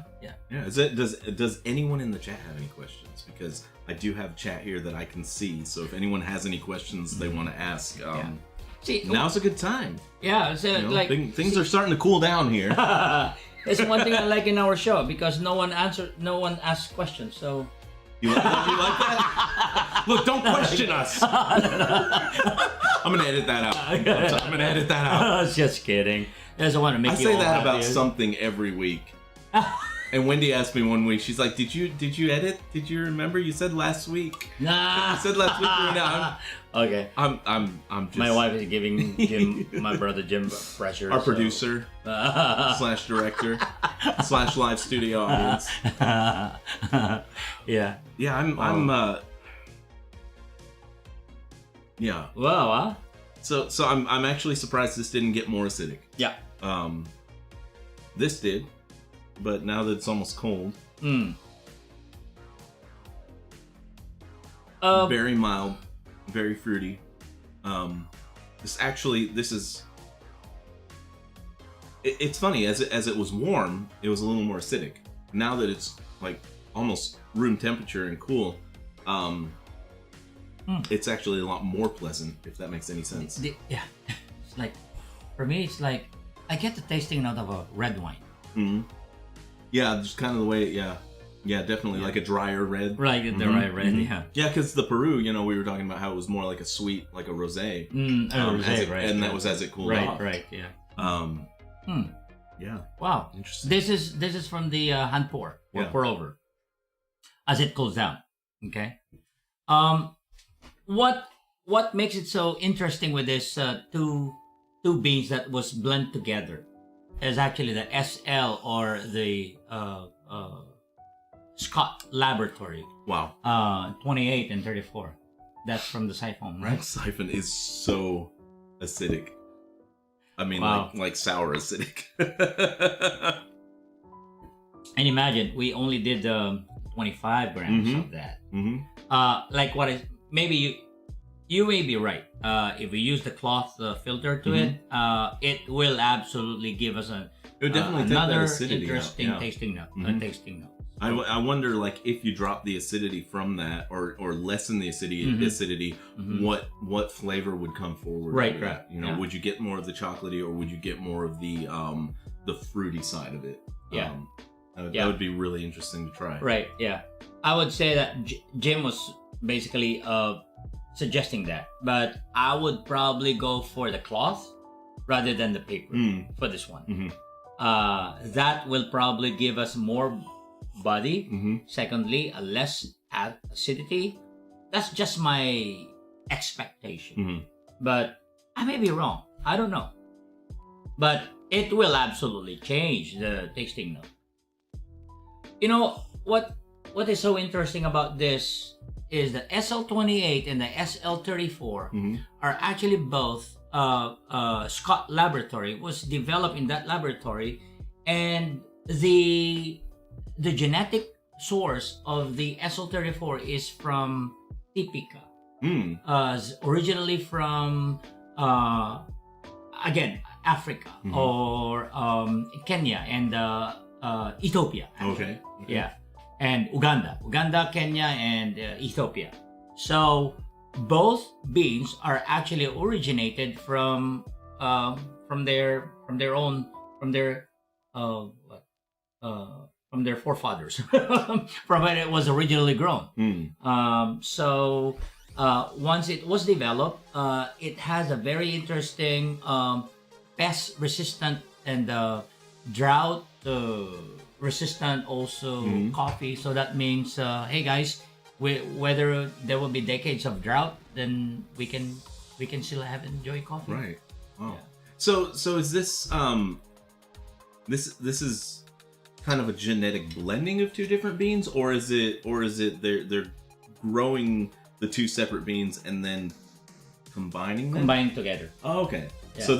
Does anyone in the chat have any questions? Because I do have chat here that I can see. So if anyone has any questions they want to ask, see, now's a good time. Yeah, so things are starting to cool down here. It's one thing I like in our show because no one asks questions. So you like that? Look, don't question us. I'm gonna edit that out. Just kidding. I just want to make I you say all that happy. about something every week. And Wendy asked me one week, she's like, did you edit? Did you remember? You said last week. Nah. You said last week. Okay. I'm just... My wife is giving my brother Jim pressure. Our producer / director / live studio audience. Yeah. Yeah, I'm yeah. Wow. So I'm actually surprised this didn't get more acidic. Yeah. This did, but now that it's almost cold. Very mild, very fruity. This is. It's funny as it was warm, it was a little more acidic. Now that it's like almost room temperature and cool, it's actually a lot more pleasant, if that makes any sense. Yeah, it's like, for me, it's like I get the tasting out of a red wine. Mm-hmm. Yeah, just kind of the way. Yeah, definitely like a drier red. Right, the drier red. Yeah. Yeah, because the Peru, we were talking about how it was more like a sweet, like a rosé. Right. And that was as it cooled off. Right. Yeah. Yeah. Wow. Interesting. This is from the hand pour pour over as it cools down. Okay. What makes it so interesting with this two beans that was blended together is actually the SL or the Scott Laboratory. Wow. 28 and 34. That's from the siphon, right? That siphon is so acidic. I mean, Wow. like sour acidic. And imagine we only did 25 grams Mhm. of that. Mm-hmm. Like what is maybe you may be right. If we use the cloth filter to it will absolutely give us It would definitely take that another acidity out, interesting yeah. tasting note. Mhm. Tasting note. I wonder, like, if you drop the acidity from that, or lessen the acidity, what flavor would come forward? Right, out of right, that? You know, yeah. would you get more of the chocolatey, or would you get more of the fruity side of it? Yeah. That would be really interesting to try. Right. Yeah. I would say that Jim was basically suggesting that, but I would probably go for the cloth rather than the paper for this one. Mhm. That will probably give us more body. Mhm. Secondly, a less acidity. That's just my expectation. Mhm. But I may be wrong. I don't know. But it will absolutely change the tasting note. You know what is so interesting about this is the SL28 and the SL34 are actually both Scott Laboratory was developed in that laboratory, and the genetic source of the SL34 is from Typica. Originally from again Africa or Kenya and Ethiopia. Okay. Yeah, and Uganda, Kenya, and Ethiopia. So both beans are actually originated from their forefathers, from when it was originally grown. So once it was developed, it has a very interesting pest resistant and drought resistant also coffee. So that means, hey guys, whether there will be decades of drought, then we can still have enjoy coffee. Right. Wow. Yeah. So is this this is kind of a genetic blending of two different beans, or is it they're growing the two separate beans and then combining them? Combined together. Oh, okay. Yeah. So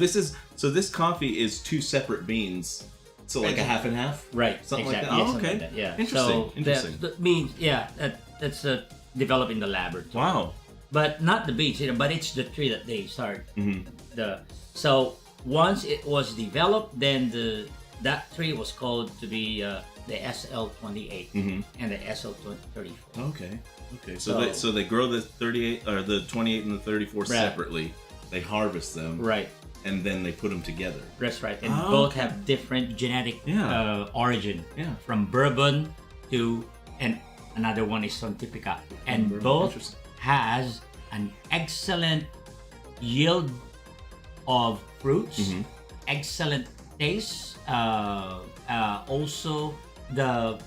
this coffee is two separate beans. So like a half and half? Right. Something exactly. like that. Yeah, Oh, okay. something like that. Yeah. Interesting. So Interesting. the beans, that's developed in the laboratory. Wow. But not the beans, but it's the tree that they start. Mhm. So once it was developed, then that tree was called to be the SL28 and the SL34. Okay. So they grow the 38 or the 28 and the 34 separately. They harvest them. Right. And then they put them together. That's right. And both have different genetic origin. Yeah. From bourbon to, and another one is from Typica. And Bourbon. both Interesting. has an excellent yield of fruits, excellent taste. Also, the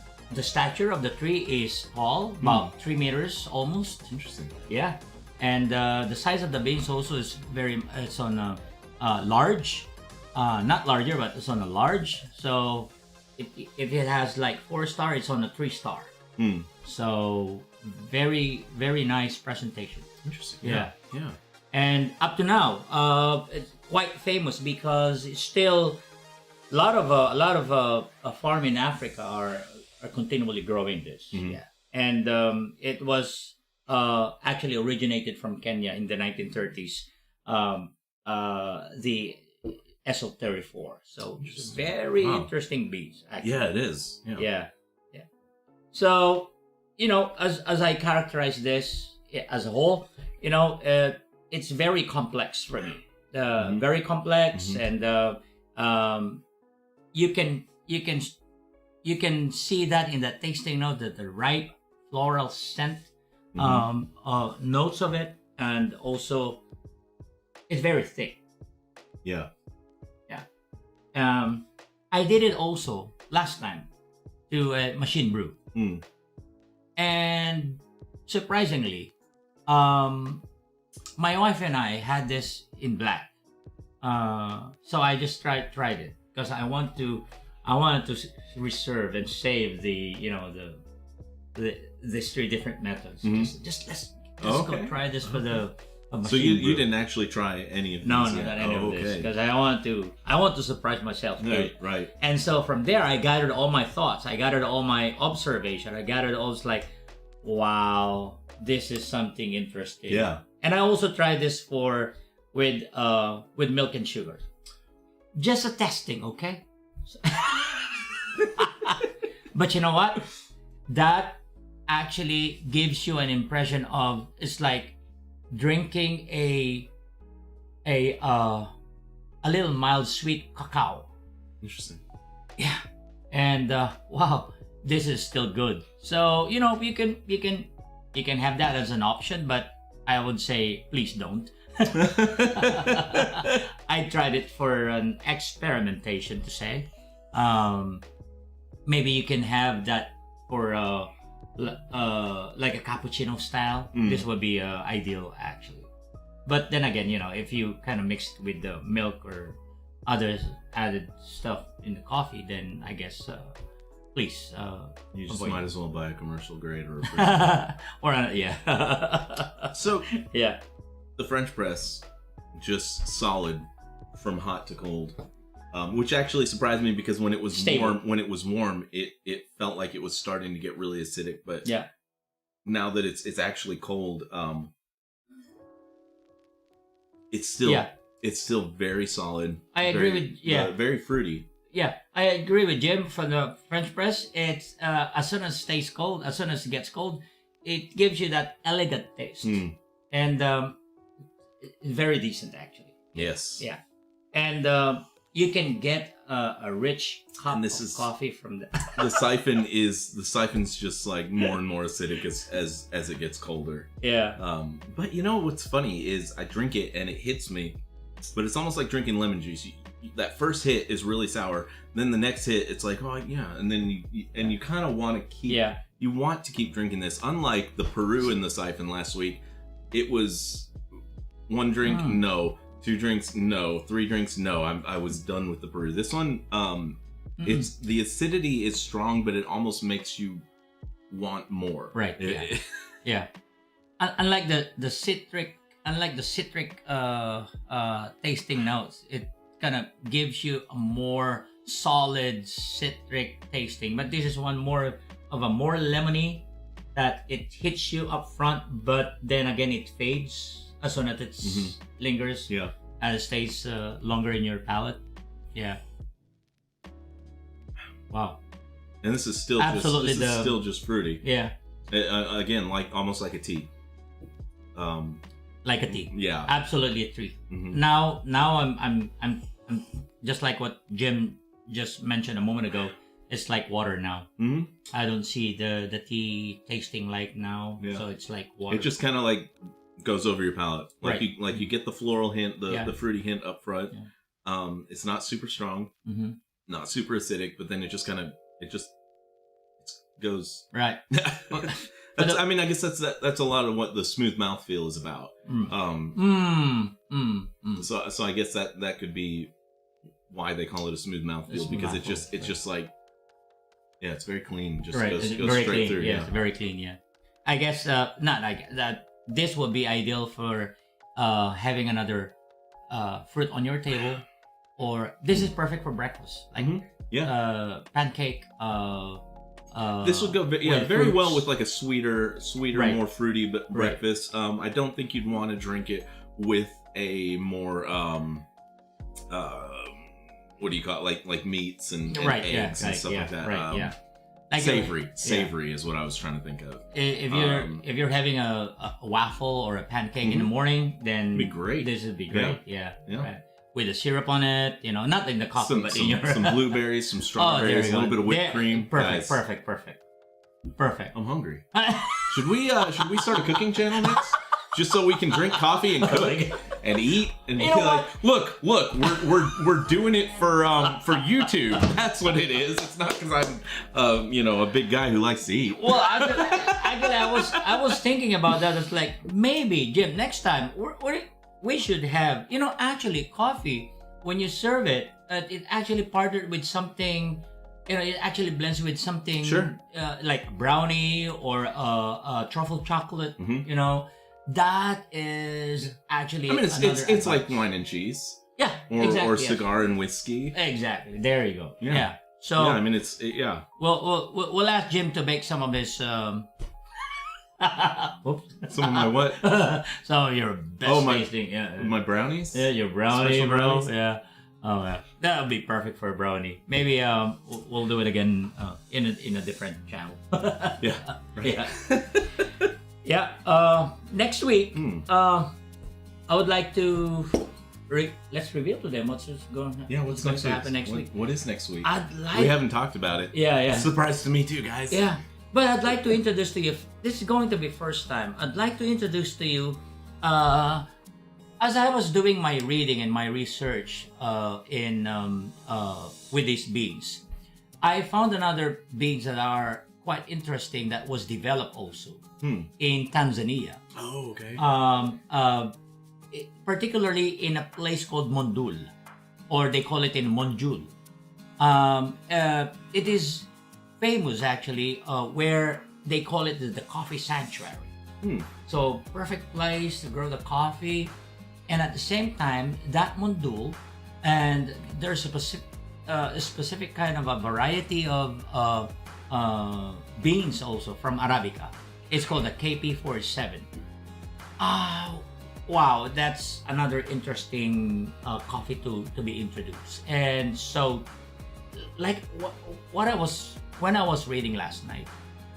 stature of the tree is tall, about 3 meters almost. Interesting. Yeah, and the size of the beans also is it's on a large, not larger, but it's on a large. So if it has like 4-star, it's on a 3-star. So very, very nice presentation. Interesting. Yeah. Yeah. And up to now, it's quite famous because it's still a lot of farm in Africa are continually growing this. Yeah, and it was actually originated from Kenya in the 1930s. The SL34. So very interesting beans. Actually. Yeah, it is. Yeah. So, as I characterize this as a whole, it's very complex for me. Very complex, and you can see that in the tasting note, the ripe floral scent notes of it, and also it's very thick. Yeah. I did it also last time to a machine brew. And surprisingly, my wife and I had this in black. So I just tried it because I wanted to reserve and save these 3 different methods. Just let's go try this for So you didn't actually try any of these? No, not any of this, because I want to surprise myself. Right. And so from there, I gathered all my thoughts. I gathered all my observation. I gathered all like, wow, this is something interesting. Yeah. And I also tried this with milk and sugar, just a testing, okay? But you know what? That actually gives you an impression of, it's like drinking a little mild sweet cacao. Interesting. Yeah. And wow, this is still good. So you can have that as an option, but I would say please don't. I tried it for an experimentation to say. Maybe you can have that for like a cappuccino style. This would be ideal actually. But then again, if you kind of mix it with the milk or other added stuff in the coffee, then I guess please you just might as well buy a commercial grade or yeah. So yeah, the French press, just solid from hot to cold, which actually surprised me because when it was Stable. warm, it felt like it was starting to get really acidic. But yeah, now that it's actually cold, it's still very solid. I agree very fruity. Yeah, I agree with Jim from the French press. It's as soon as it stays cold, as soon as it gets cold, it gives you that elegant taste, and it's very decent actually. Yes. Yeah, and you can get a rich cup of coffee from the. The siphon's just like more and more acidic as it gets colder. Yeah. But what's funny is I drink it and it hits me, but it's almost like drinking lemon juice. That first hit is really sour. Then the next hit, it's like, oh yeah, and then you kind of want to keep. Yeah. You want to keep drinking this. Unlike the Peru in the siphon last week, it was one drink, no. 2 drinks, no. 3 drinks, no. I was done with the Peru. This one, it's the acidity is strong, but it almost makes you want more. Right. Yeah. Yeah. Unlike the citric, tasting notes, it kind of gives you a more solid citric tasting. But this is one more of a more lemony, that it hits you up front, but then again it fades as soon as it lingers. Yeah. And it stays longer in your palate. Yeah. Wow. And this is still just fruity. Yeah. Again, almost like a tea. Like a tea. Yeah. Absolutely a tea. Now I'm just like what Jim just mentioned a moment ago. It's like water now. I don't see the tea tasting like now. Yeah. So it's like water. It just kind of like goes over your palate. Like right. you get the floral hint, the fruity hint up front. Yeah. It's not super strong, not super acidic, but then it just goes right. I guess that's a lot of what the smooth mouthfeel is about. So I guess that could be why they call it a smooth mouthfeel, because it's just like, yeah, it's very clean. Just goes very straight clean. through. Yeah, it's very clean. Yeah, I guess not like that. This would be ideal for having another fruit on your table, or this is perfect for breakfast. Like pancake. This would go very well with like a sweeter, right. more fruity breakfast. Right. I don't think you'd want to drink it with a more what do you call it? Like meats and right, eggs and stuff like that. Right, yeah. Like savory is what I was trying to think of. If you're having a waffle or a pancake in the morning, then it'd be great. This would be great. Yeah. Right. With the syrup on it, not in the coffee, but in your some blueberries, some strawberries, a little bit of whipped cream. Perfect. I'm hungry. Should we start a cooking channel next? Just so we can drink coffee and cook and eat and be like, look, we're doing it for YouTube. That's what it is. It's not because I'm a big guy who likes to eat. Well, actually, I was thinking about that. It's like, maybe Jim, next time we should have actually coffee when you serve it. It actually partnered with something. It actually blends with something sure. Like brownie or truffle chocolate. That is actually. I mean, it's another like advice. wine and cheese, Yeah, exactly. or yes. cigar and whiskey. Exactly. There you go. Yeah. Yeah. So Yeah, I mean, yeah. we'll ask Jim to make some of his. Oops. Some of my what? Some of your best tasting. Yeah. My brownies. Yeah, your brownie, Special bro. brownies? Yeah. Oh yeah, that would be perfect for a brownie. Maybe we'll do it again in a different channel. Yeah. Right. Yeah. Yeah. Next week, I would like to let's reveal to them what's going. Yeah, what's going next to week? happen next week. What is next week? I'd like. We haven't talked about it. Yeah, yeah. Surprise to me too, guys. Yeah, but I'd like to introduce to you. This is going to be first time. I'd like to introduce to you, as I was doing my reading and my research with these beans, I found another beans that are quite interesting that was developed also in Tanzania. Oh, okay. Particularly in a place called Mondul, or they call it in Monjul. It is famous actually, where they call it the coffee sanctuary. So perfect place to grow the coffee, and at the same time that Mondul, and there's a specific kind of a variety of beans also from Arabica. It's called the KP47. Wow, that's another interesting coffee to be introduced. And so, like what I was when I was reading last night,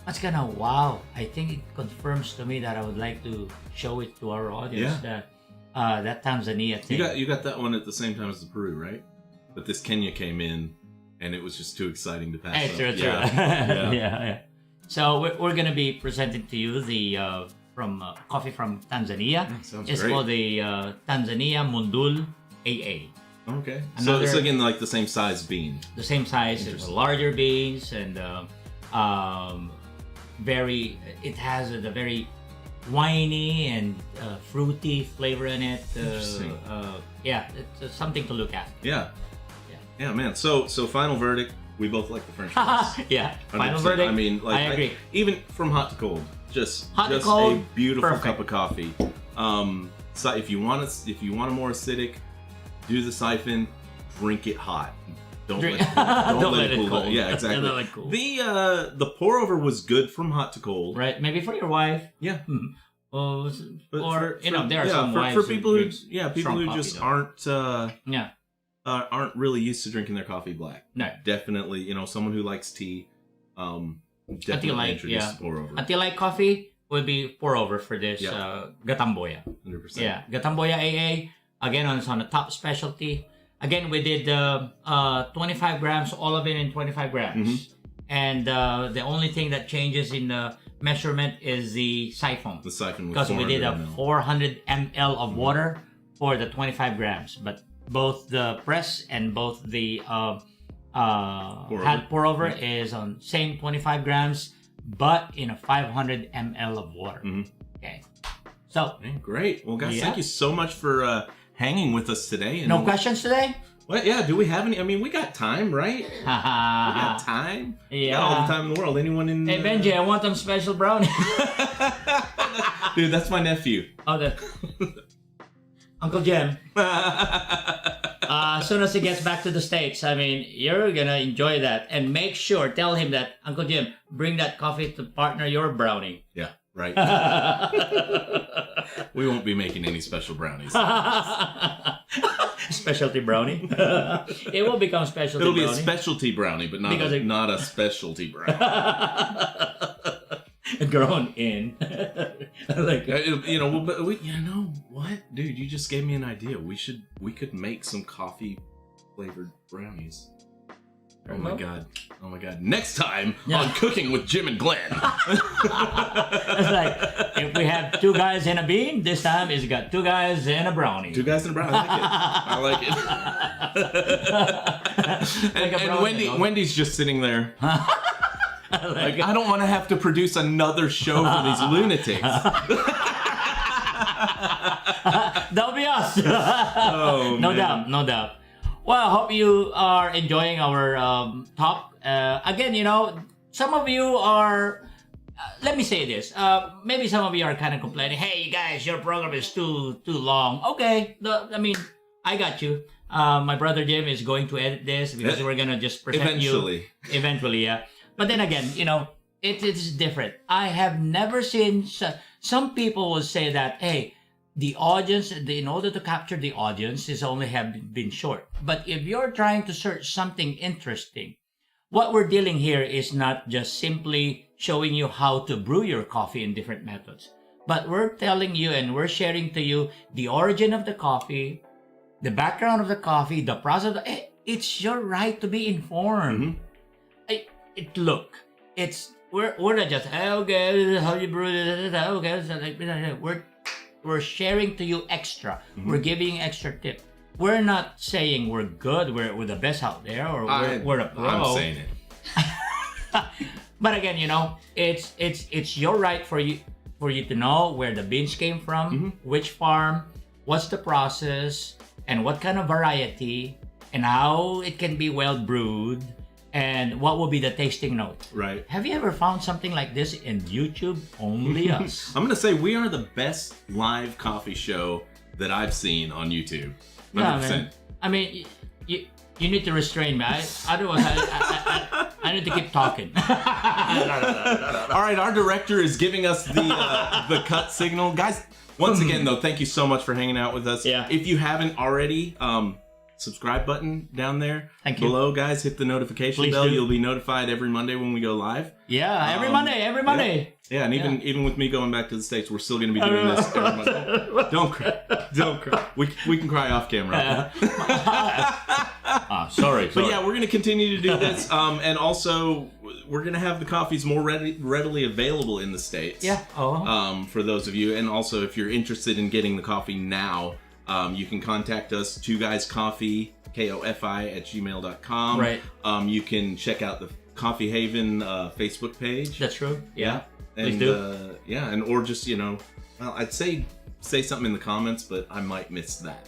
that's kind of wow. I think it confirms to me that I would like to show it to our audience that that Tanzania thing. You got that one at the same time as the Peru, right? But this Kenya came in, and it was just too exciting to pass up. True. Yeah. Yeah. So we're gonna be presenting to you the coffee from Tanzania. Sounds It's great. called the Tanzania Mundul AA. Okay. So it's again like the same size bean. The same size, it's larger beans, and it has a very winey and fruity flavor in it. Interesting. Yeah, it's something to look at. Yeah. Yeah, man. So final verdict. We both like the French press. Yeah. Final 100%. verdict. I mean, like, I agree. Even from hot to cold, just Hot to just cold, a beautiful perfect. cup of coffee. So if you want a more acidic, do the siphon. Drink it hot. Don't let it cool. cold. Yeah, exactly. Don't let it cool. The pour over was good from hot to cold. Right, maybe for your wife. Yeah. Or But there are some wives for people who drink people strong who coffee, just though. aren't really used to drinking their coffee black. No. Definitely, someone who likes tea, definitely introduce pour over. Until like coffee would be pour over for this Gatomboya. 100%. Yeah, Gatomboya AA. Again, it's on the top specialty. Again, we did 25 grams, all of it in 25 grams. And the only thing that changes in the measurement is the siphon. The siphon, because we did a 400 ml of water for the 25 grams, but both the press and both the hand pour over is on same 25 grams, but in a 500 ml of water. Okay, so great. Well, guys, thank you so much for hanging with us today. And no questions today? Well, yeah. Do we have any? I mean, we got time, right? We got time. Yeah, we got all the time in the world. Anyone in? Hey Benji, I want them special brownie. Dude, that's my nephew. Oh, Uncle Jim. As soon as he gets back to the States, I mean, you're gonna enjoy that. And make sure, tell him that, Uncle Jim, bring that coffee to partner your brownie. Yeah, right. We won't be making any special brownies. Specialty brownie. It will become specialty It'll be brownie. a specialty brownie, but not a specialty brownie. Grown in. Like, but what, dude? You just gave me an idea. We could make some coffee flavored brownies. Oh my god! Next time on Cooking with Jim and Glen. It's like, if we have two guys and a bean, this time it's got two guys and a brownie. Two guys and a brownie. I like it. And Wendy's just sitting there. Like, I don't want to have to produce another show for these lunatics. That'll be us. Oh, No man. doubt, no doubt. Well, I hope you are enjoying our talk. Again, some of you are let me say this. Maybe some of you are kind of complaining. Hey, you guys, your program is too long. Okay, I got you. My brother Jim is going to edit this because we're gonna just present you eventually. Yeah, but then again, it is different. I have never seen some people will say that, hey, the audience, in order to capture the audience, is only have been short. But if you're trying to search something interesting, what we're dealing here is not just simply showing you how to brew your coffee in different methods, but we're telling you and we're sharing to you the origin of the coffee, the background of the coffee, the process. It's your right to be informed. Look, we're not just okay, this is how you brew it. Okay, we're sharing to you extra. We're giving extra tip. We're not saying we're good, we're the best out there, or we're a pro. I'm saying it. But again, it's your right for you to know where the beans came from, which farm, what's the process, and what kind of variety, and how it can be well brewed, and what will be the tasting note. Right. Have you ever found something like this in YouTube? Only us. I'm gonna say we are the best live coffee show that I've seen on YouTube. 100%. Yeah, man. I mean, you need to restrain me. Otherwise, I need to keep talking. All right, our director is giving us the cut signal, guys. Once again, though, thank you so much for hanging out with us. Yeah. If you haven't already, subscribe button down there. Thank you. Below, guys, hit the notification Please bell. do. You'll be notified every Monday when we go live. Yeah, every Monday. Yeah, and even with me going back to the States, we're still going to be doing this every Monday. Don't cry. We can cry off camera. Sorry. But yeah, we're going to continue to do this, and also we're going to have the coffees more readily available in the States. Yeah. For those of you, and also if you're interested in getting the coffee now, you can contact us, TwoGuysCoffee, KOFI@gmail.com. Right. You can check out the Coffee Haven Facebook page. That's true. Yeah. And, Please do. or just, well, I'd say something in the comments, but I might miss that.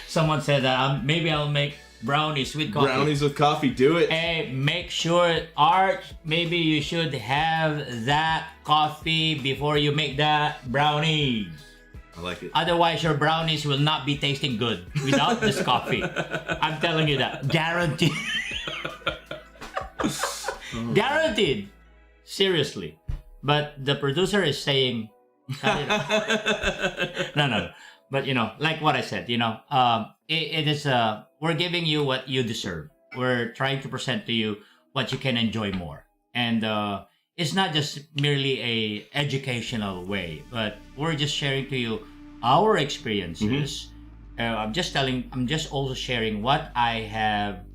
Someone said that maybe I'll make brownies with coffee. Brownies with coffee, do it. Hey, make sure, Art, maybe you should have that coffee before you make that brownies. I like it. Otherwise, your brownies will not be tasting good without this coffee. I'm telling you that. Guaranteed. Guaranteed. Seriously. But the producer is saying, no. But, like what I said, it is, we're giving you what you deserve. We're trying to present to you what you can enjoy more. And it's not just merely a educational way, but we're just sharing to you our experiences. I'm just also sharing what I have,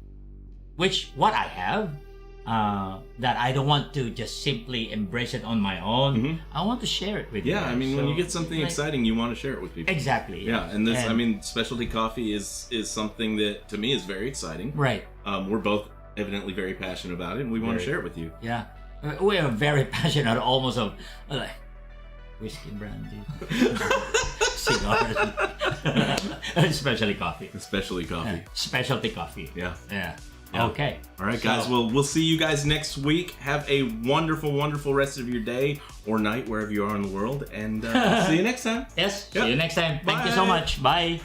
that I don't want to just simply embrace it on my own. I want to share it with you. Yeah, I mean, when you get something exciting, you want to share it with people. Exactly. Yeah, and this, specialty coffee is something that to me is very exciting. Right. We're both evidently very passionate about it, and we want to share it with you. Yeah, we are very passionate, almost of like whiskey, brandy, cigars, especially coffee. Especially coffee. Specialty coffee. Yeah. Yeah. Yeah. Okay. All right, guys. Well, we'll see you guys next week. Have a wonderful, wonderful rest of your day or night, wherever you are in the world. And see you next time. Yes. Yep. See you next time. Thank you Bye. so much. Bye.